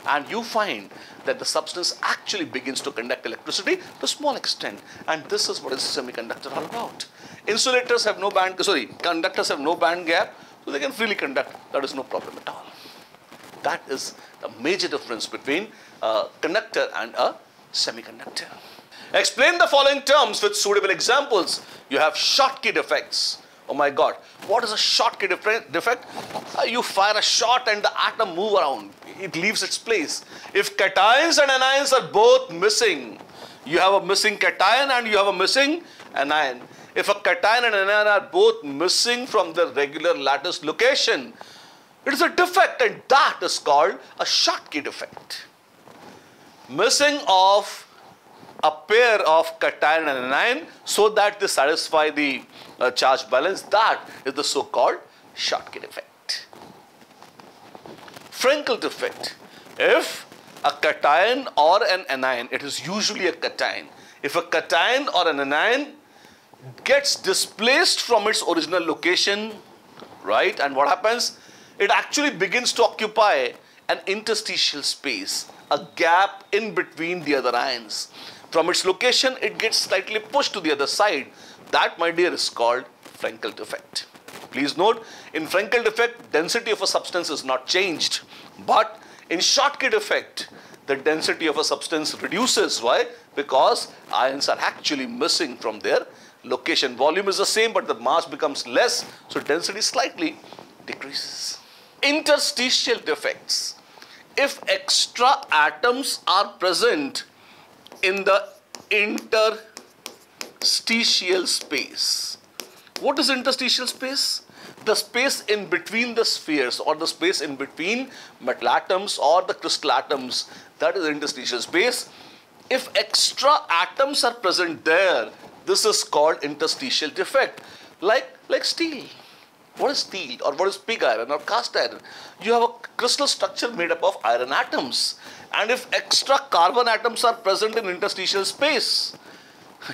And you find that the substance actually begins to conduct electricity to a small extent. And this is what is semiconductor all about. Insulators have no band, conductors have no band gap, so they can freely conduct. That is no problem at all. That is the major difference between a conductor and a semiconductor. Explain the following terms with suitable examples. You have Schottky defects. Oh my God, what is a Schottky defect? You fire a shot and the atom move around. It leaves its place. If cations and anions are both missing, you have a missing cation and you have a missing anion. If a cation and anion are both missing from the regular lattice location, it is a defect, and that is called a Schottky defect. Missing of a pair of cation and anion so that they satisfy the charge balance, that is the so-called Schottky defect. Frankel defect. If a cation or an anion, it is usually a cation. If a cation or an anion gets displaced from its original location, right, and what happens? It actually begins to occupy an interstitial space, a gap in between the other ions. From its location, it gets slightly pushed to the other side. That, my dear, is called Frankel defect. Please note, in Frenkel effect, density of a substance is not changed. But in Schottky effect, the density of a substance reduces. Why? Because ions are actually missing from their location. Volume is the same, but the mass becomes less, so density slightly decreases. Interstitial defects. If extra atoms are present in the interstitial space. What is interstitial space? The space in between the spheres, or the space in between metal atoms or the crystal atoms. That is interstitial space. If extra atoms are present there, this is called interstitial defect. Like steel. What is steel, or what is pig iron or cast iron? You have a crystal structure made up of iron atoms. And if extra carbon atoms are present in interstitial space,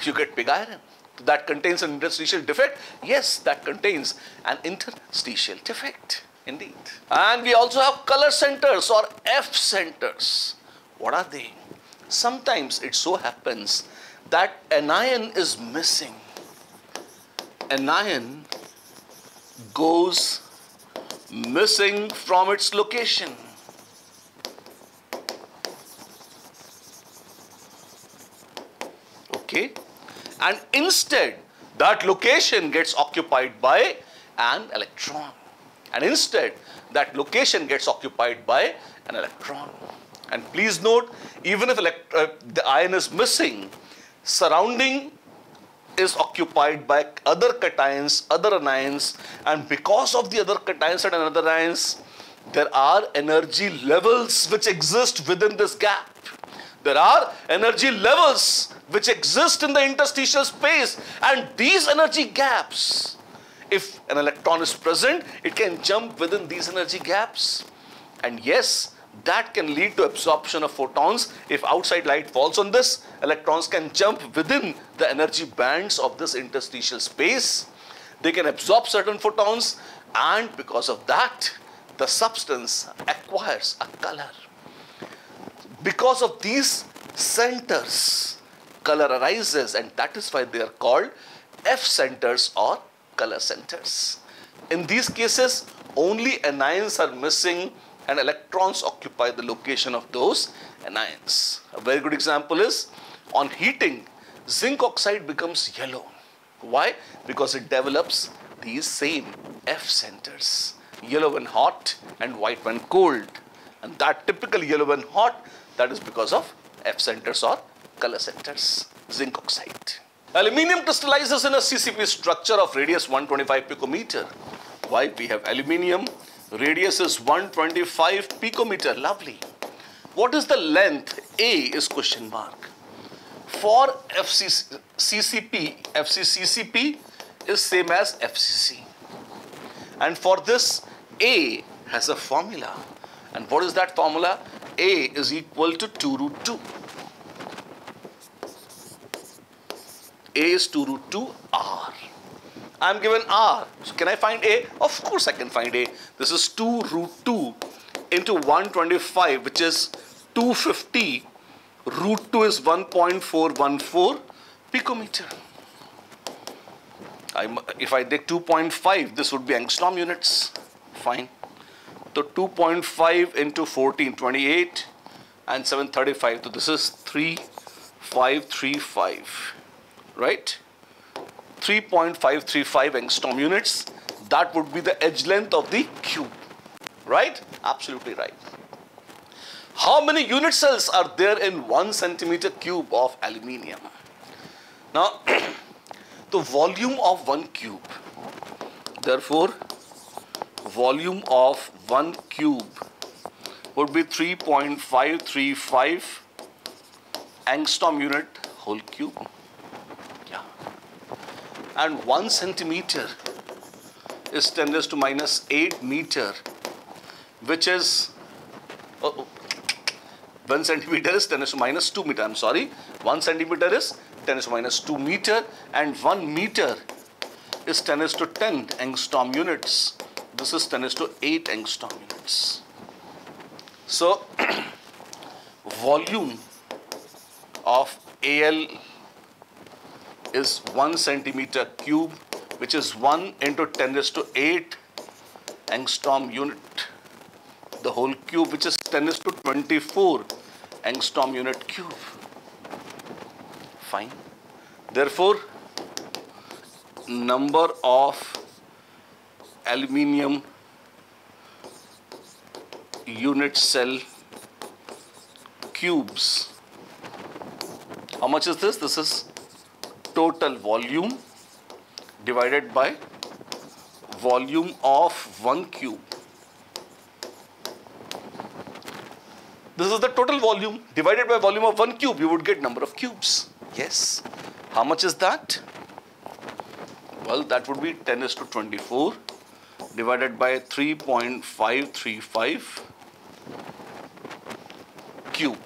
you get pig iron. That contains an interstitial defect? Yes, that contains an interstitial defect. Indeed. And we also have color centers or F centers. What are they? Sometimes it so happens that an ion is missing. An ion goes missing from its location. Okay? And instead, that location gets occupied by an electron. And instead, that location gets occupied by an electron. And please note, even if the ion is missing, surrounding is occupied by other cations, other anions, and because of the other cations and other anions, there are energy levels which exist within this gap. There are energy levels which exist in the interstitial space, and these energy gaps, if an electron is present, it can jump within these energy gaps. And yes, that can lead to absorption of photons. If outside light falls on this, electrons can jump within the energy bands of this interstitial space. They can absorb certain photons, and because of that, the substance acquires a color. Because of these centers, color arises, and that is why they are called F centers or color centers. In these cases, only anions are missing and electrons occupy the location of those anions. A very good example is, on heating, zinc oxide becomes yellow. Why? Because it develops these same F centers. Yellow when hot and white when cold. And that typical yellow when hot, that is because of F centers or color centers. Zinc oxide. Aluminium crystallizes in a CCP structure of radius 125 picometer. Why? We have aluminium. Radius is 125 picometer. Lovely. What is the length? A is question mark. For FCCP is same as FCC. And for this, A has a formula. And what is that formula? A is equal to 2 root 2. A is 2 root 2 R. I am given R. So can I find A? Of course I can find A. This is 2 root 2 into 125, which is 250. Root 2 is 1.414 picometer. If I take 2.5, this would be angstrom units. Fine. So 2.5 into 14, 28, and 735. So this is 3535, right? 3.535 angstrom units. That would be the edge length of the cube, right? Absolutely right. How many unit cells are there in 1 centimeter cube of aluminium? Now, the volume of 1 cube, therefore, volume of 1 cube would be 3.535 angstrom unit whole cube. Yeah. And 1 centimeter is 10 raised to minus 8 meter, which is 1 centimeter is 10 raised to minus 2 meter. I'm sorry. 1 centimeter is 10 raised to minus 2 meter, and 1 meter is 10 raised to 10 angstrom units. This is 10 raised to 8 angstrom units. So, volume of Al is 1 centimeter cube, which is 1 into 10 raised to 8 angstrom unit, the whole cube, which is 10 raised to 24 angstrom unit cube. Fine. Therefore, number of aluminium unit cell cubes. How much is this? This is total volume divided by volume of one cube. This is the total volume divided by volume of one cube. You would get number of cubes. Yes. How much is that? Well, that would be 10 raised to 24 divided by 3.535 cube.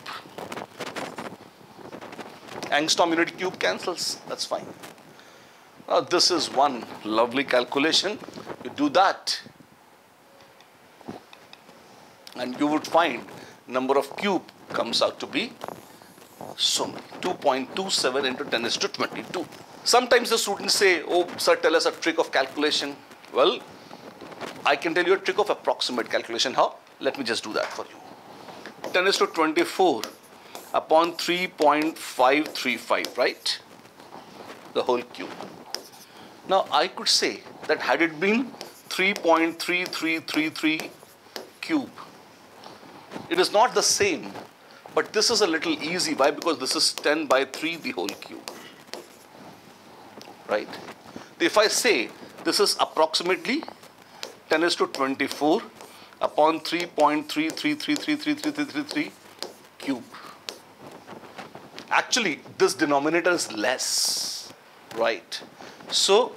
Angstrom unit cube cancels. That's fine. Now, this is one lovely calculation. You do that and you would find number of cube comes out to be so many, 2.27 into 10 raised to 22. Sometimes the students say, oh sir, tell us a trick of calculation. Well, I can tell you a trick of approximate calculation. How? Let me just do that for you. 10 raised to 24 upon 3.535, right? The whole cube. Now I could say that had it been 3.3333 cube, it is not the same, but this is a little easy. Why? Because this is 10 by 3 the whole cube, right? If I say this is approximately 10 raised to 24 upon 3.33333333 cube. Actually, this denominator is less, right? So,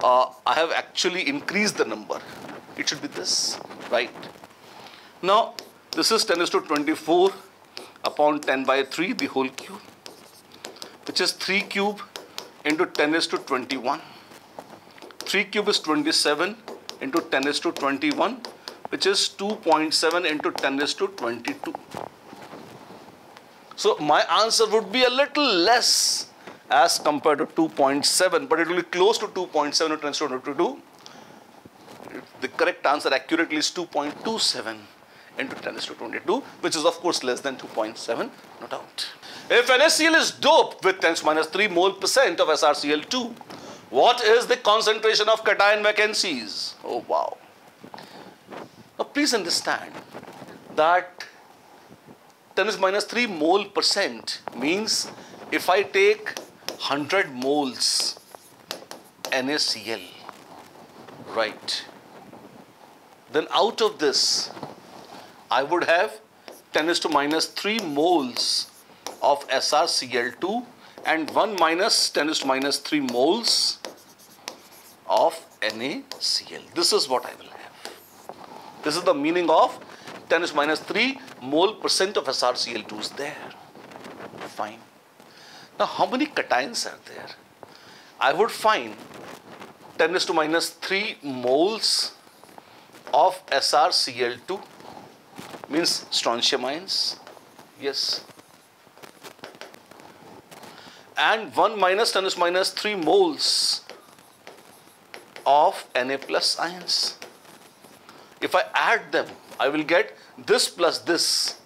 I have actually increased the number. It should be this, right? Now, this is 10 raised to 24 upon 10 by 3, the whole cube, which is 3 cube into 10 raised to 21. 3 cube is 27 into 10 raised to 21, which is 2.7 into 10 raised to 22. So my answer would be a little less as compared to 2.7, but it will be close to 2.7 into 10 raised to 22. The correct answer accurately is 2.27 into 10 raised to 22, which is of course less than 2.7, no doubt. If NaCl is doped with 10 to minus 3 mole percent of SrCl2, what is the concentration of cation vacancies? Oh wow. Now please understand that 10 to minus 3 mole percent means if I take 100 moles NaCl, right, then out of this I would have 10 to minus 3 moles of SrCl2 and 1 minus 10 to minus 3 moles of NaCl. This is what I will have. This is the meaning of 10 to minus 3 mole percent of SrCl2 is there. Fine. Now, how many cations are there? I would find 10 to minus 3 moles of SrCl2 means strontium ions. Yes. And 1 minus 10 to minus 3 moles of Na plus ions. If I add them, I will get this plus this,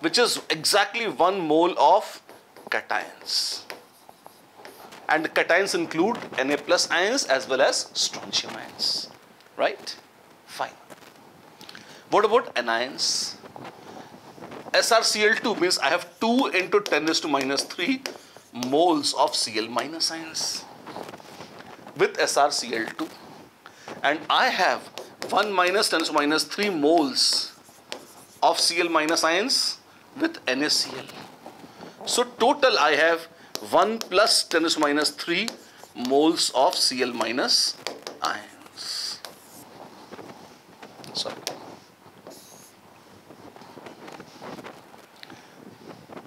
which is exactly 1 mole of cations. And the cations include Na plus ions as well as strontium ions. Right? Fine. What about anions? SrCl2 means I have 2 into 10 raised to minus 3 moles of Cl minus ions with SrCl2. And I have 1 minus 10 to minus 3 moles of Cl minus ions with NaCl. So total I have 1 plus 10 to minus 3 moles of Cl minus ions. Sorry.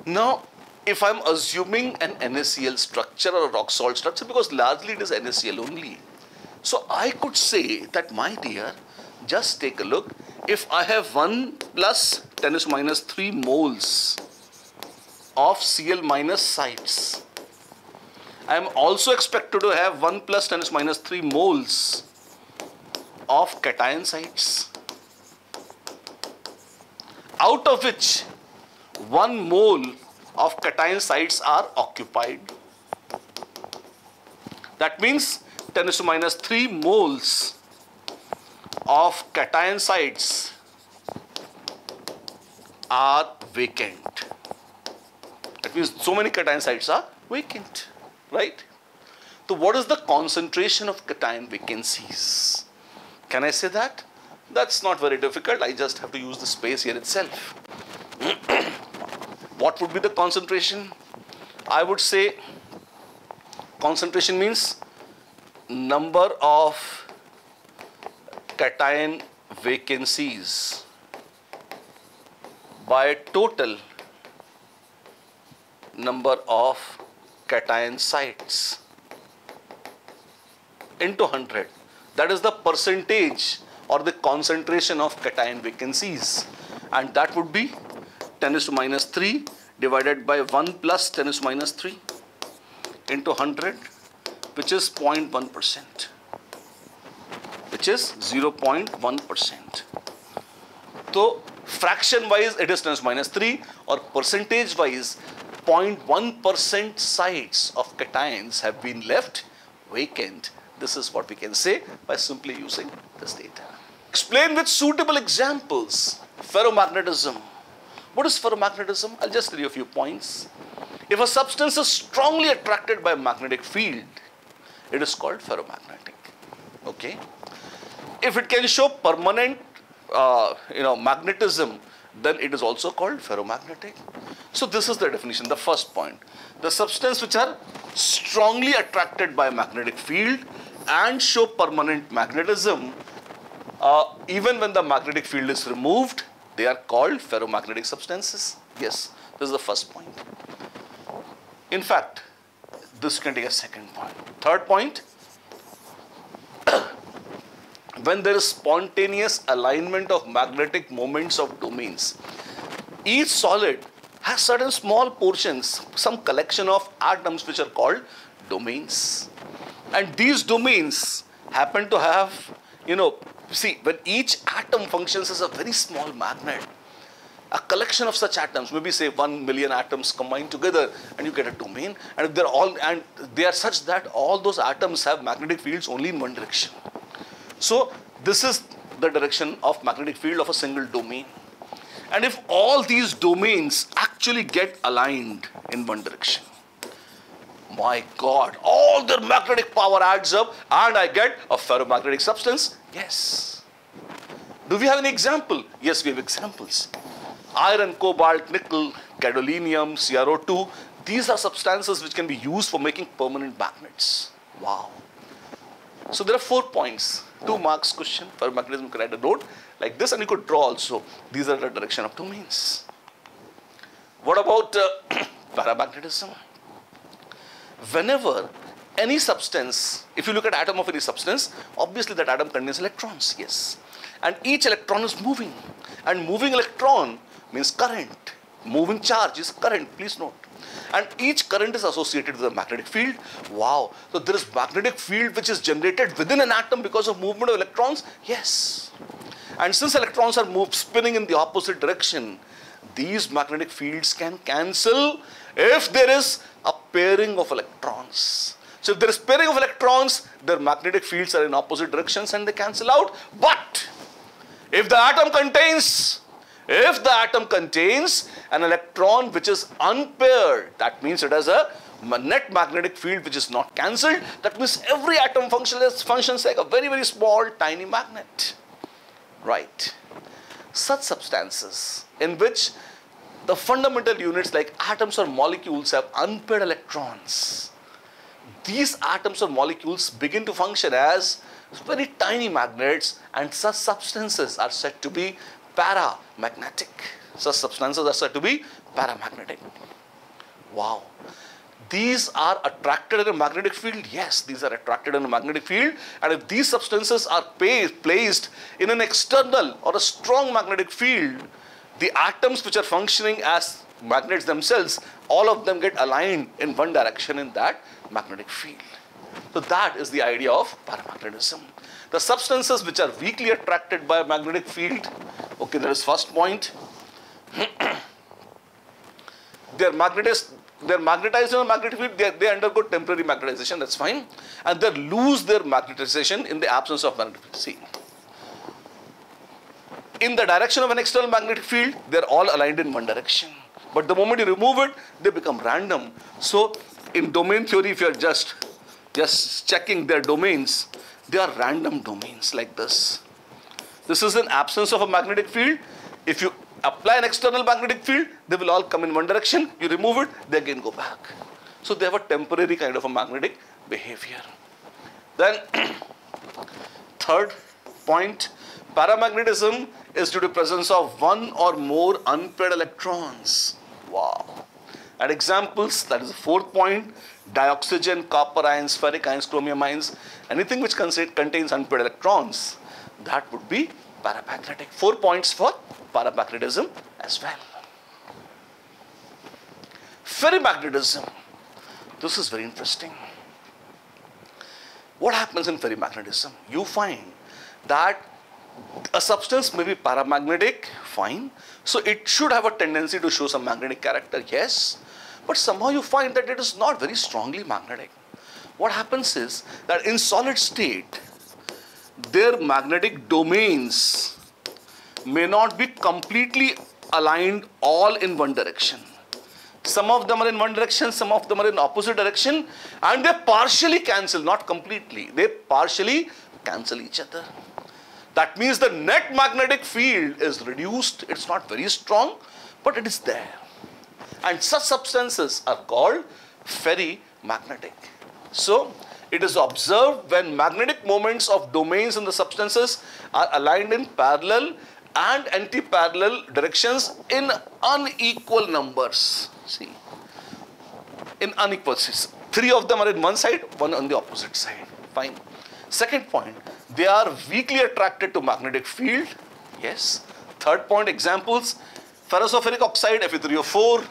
Now, if I'm assuming an NaCl structure or a rock salt structure, because largely it is NaCl only, so I could say that, my dear, just take a look. If I have 1 plus 10 to minus 3 moles of Cl minus sites, I am also expected to have 1 plus 10 to the minus 3 moles of cation sites, out of which 1 mole of cation sites are occupied. That means 10 to the minus 3 moles of cation sites are vacant. That means so many cation sites are vacant, right? So what is the concentration of cation vacancies? Can I say that? That's not very difficult. I just have to use the space here itself. What would be the concentration? I would say concentration means number of cation vacancies by total number of cation sites into 100. That is the percentage or the concentration of cation vacancies, and that would be 10 to the minus 3 divided by 1 plus 10 to the minus 3 into 100, which is 0.1%, which is 0.1%. So fraction wise it is 10 to the minus 3, or percentage wise 0.1% sites of cations have been left vacant. This is what we can say by simply using this data. Explain with suitable examples ferromagnetism. What is ferromagnetism? I'll just tell you a few points. If a substance is strongly attracted by a magnetic field, it is called ferromagnetic. Okay. If it can show permanent magnetism, then it is also called ferromagnetic. So this is the definition, the first point. The substance which are strongly attracted by a magnetic field and show permanent magnetism, even when the magnetic field is removed, they are called ferromagnetic substances. Yes, this is the first point. In fact, this can take a second point. Third point, when there is spontaneous alignment of magnetic moments of domains, each solid has certain small portions, some collection of atoms which are called domains. And these domains happen to have, see, when each atom functions as a very small magnet, a collection of such atoms, maybe say 1 million atoms combined together, and you get a domain, and they are such that all those atoms have magnetic fields only in one direction. So this is the direction of magnetic field of a single domain. And if all these domains actually get aligned in one direction, my God, all their magnetic power adds up and I get a ferromagnetic substance. Yes. Do we have an example? Yes, we have examples. Iron, cobalt, nickel, gadolinium, CrO2. These are substances which can be used for making permanent magnets. Wow. So there are 4 points. 2 marks question. Ferromagnetism, you can write a note like this, and you could draw also. These are the direction of domains. What about paramagnetism? Whenever any substance, if you look at atom of any substance, obviously that atom contains electrons, yes. And each electron is moving. And moving electron means current. Moving charge is current, please note. And each current is associated with a magnetic field. Wow. So there is magnetic field which is generated within an atom because of movement of electrons? Yes. And since electrons are spinning in the opposite direction, these magnetic fields can cancel if there is a pairing of electrons. So if there is pairing of electrons, their magnetic fields are in opposite directions and they cancel out. But if the atom contains an electron which is unpaired, that means it has a net magnetic field which is not cancelled. That means every atom functions like a very, very small, tiny magnet. Right. Such substances in which the fundamental units like atoms or molecules have unpaired electrons, these atoms or molecules begin to function as very tiny magnets, and such substances are said to be paramagnetic. Such substances are said to be paramagnetic. Wow. These are attracted in a magnetic field? Yes, these are attracted in a magnetic field. And if these substances are placed in an external or a strong magnetic field, the atoms which are functioning as magnets themselves all of them get aligned in one direction in that magnetic field. So that is the idea of paramagnetism. The substances which are weakly attracted by a magnetic field, okay, that is first point. They're magnetized in a magnetic field, they undergo temporary magnetization, that's fine. And they lose their magnetization in the absence of magnetic field. See, in the direction of an external magnetic field, they're all aligned in one direction. But the moment you remove it, they become random. So in domain theory, if you're just checking their domains, they are random domains like this. This is an absence of a magnetic field. If you apply an external magnetic field, they will all come in one direction. You remove it, they again go back. So they have a temporary kind of a magnetic behavior. Then third point, paramagnetism is due to presence of one or more unpaired electrons. Wow. And examples, that is the fourth point, dioxygen, copper ions, ferric ions, chromium ions, anything which contains unpaired electrons, that would be paramagnetic. 4 points for paramagnetism as well. Ferrimagnetism. This is very interesting. What happens in ferrimagnetism? You find that a substance may be paramagnetic, fine. So it should have a tendency to show some magnetic character, yes. But somehow you find that it is not very strongly magnetic. What happens is that in solid state, their magnetic domains may not be completely aligned all in one direction. Some of them are in one direction, some of them are in opposite direction, and they partially cancel, not completely. They partially cancel each other. That means the net magnetic field is reduced. It's not very strong, but it is there. And such substances are called ferrimagnetic. So it is observed when magnetic moments of domains in the substances are aligned in parallel and anti-parallel directions in unequal numbers. See, in unequal, 3 of them are in one side, 1 on the opposite side. Fine. Second point, they are weakly attracted to magnetic field. Yes. Third point, examples, ferrosulfuric oxide, Fe3O4,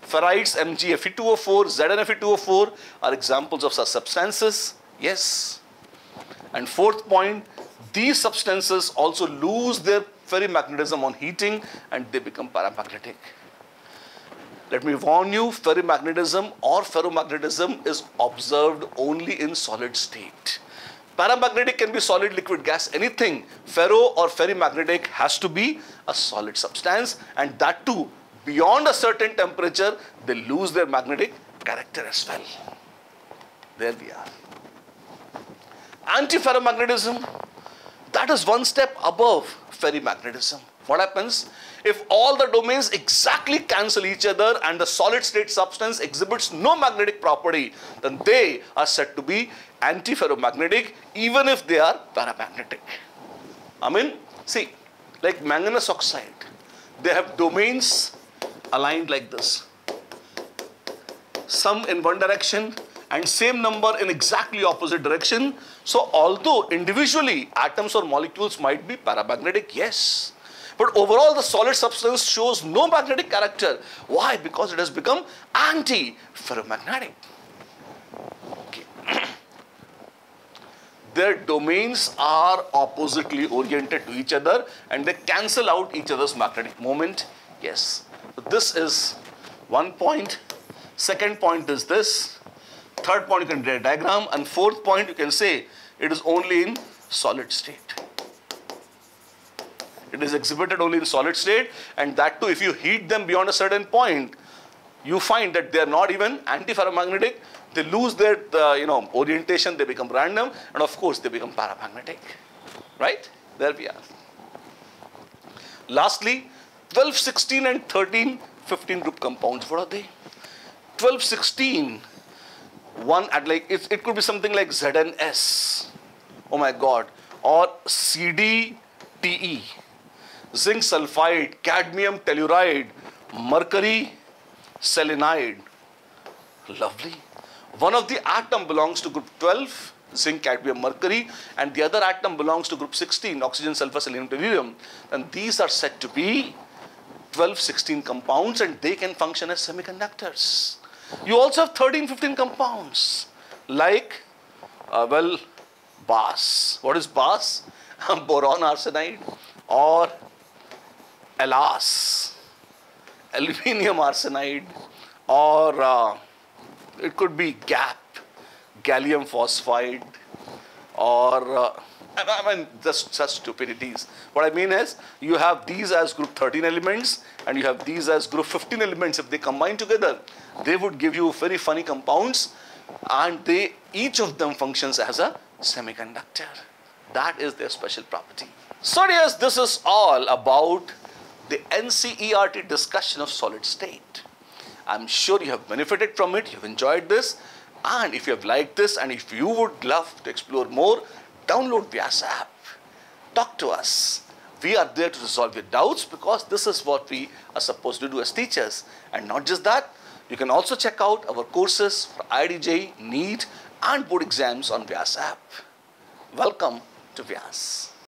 ferrites, MgFe2O4, ZnFe2O4 are examples of such substances. Yes. And fourth point, these substances also lose their ferrimagnetism on heating and they become paramagnetic. Let me warn you, ferrimagnetism or ferromagnetism is observed only in solid state. Paramagnetic can be solid, liquid, gas, anything. Ferro or ferrimagnetic has to be a solid substance, and that too, beyond a certain temperature, they lose their magnetic character as well. There we are. Antiferromagnetism, that is one step above ferrimagnetism. What happens? If all the domains exactly cancel each other and the solid state substance exhibits no magnetic property, then they are said to be antiferromagnetic even if they are paramagnetic. I mean, see, like manganese oxide, they have domains aligned like this. Some in one direction and same number in exactly opposite direction. So although individually atoms or molecules might be paramagnetic, yes, but overall the solid substance shows no magnetic character. Why? Because it has become anti-ferromagnetic. Okay. Their domains are oppositely oriented to each other and they cancel out each other's magnetic moment. Yes. So this is one point. Second point is this. Third point you can draw a diagram, and fourth point you can say it is only in solid state. It is exhibited only in solid state, and that too if you heat them beyond a certain point, you find that they are not even antiferromagnetic. They lose their orientation, they become random, and of course they become paramagnetic. Right? There we are. Lastly, 12, 16 and 13, 15 group compounds. What are they? 12, 16, one at like, it could be something like ZnS, oh my god, or CdTe, zinc sulfide, cadmium telluride, mercury selenide. Lovely. One of the atom belongs to group 12, zinc, cadmium, mercury, and the other atom belongs to group 16, oxygen, sulfur, selenium, tellurium. And these are said to be 12, 16 compounds and they can function as semiconductors. You also have 13, 15 compounds like, BAS. What is BAS? Boron arsenide or ALAS, aluminium arsenide, or it could be GAP, gallium phosphide, or I mean, just such stupidities. What I mean is, you have these as group 13 elements and you have these as group 15 elements. If they combine together, they would give you very funny compounds, and each of them functions as a semiconductor. That is their special property. So yes, this is all about the NCERT discussion of solid state. I'm sure you have benefited from it, you've enjoyed this, and if you have liked this and if you would love to explore more, download Vyas app. Talk to us. We are there to resolve your doubts because this is what we are supposed to do as teachers. And not just that, you can also check out our courses for IIT JEE, NEET and board exams on Vyas app. Welcome to Vyas.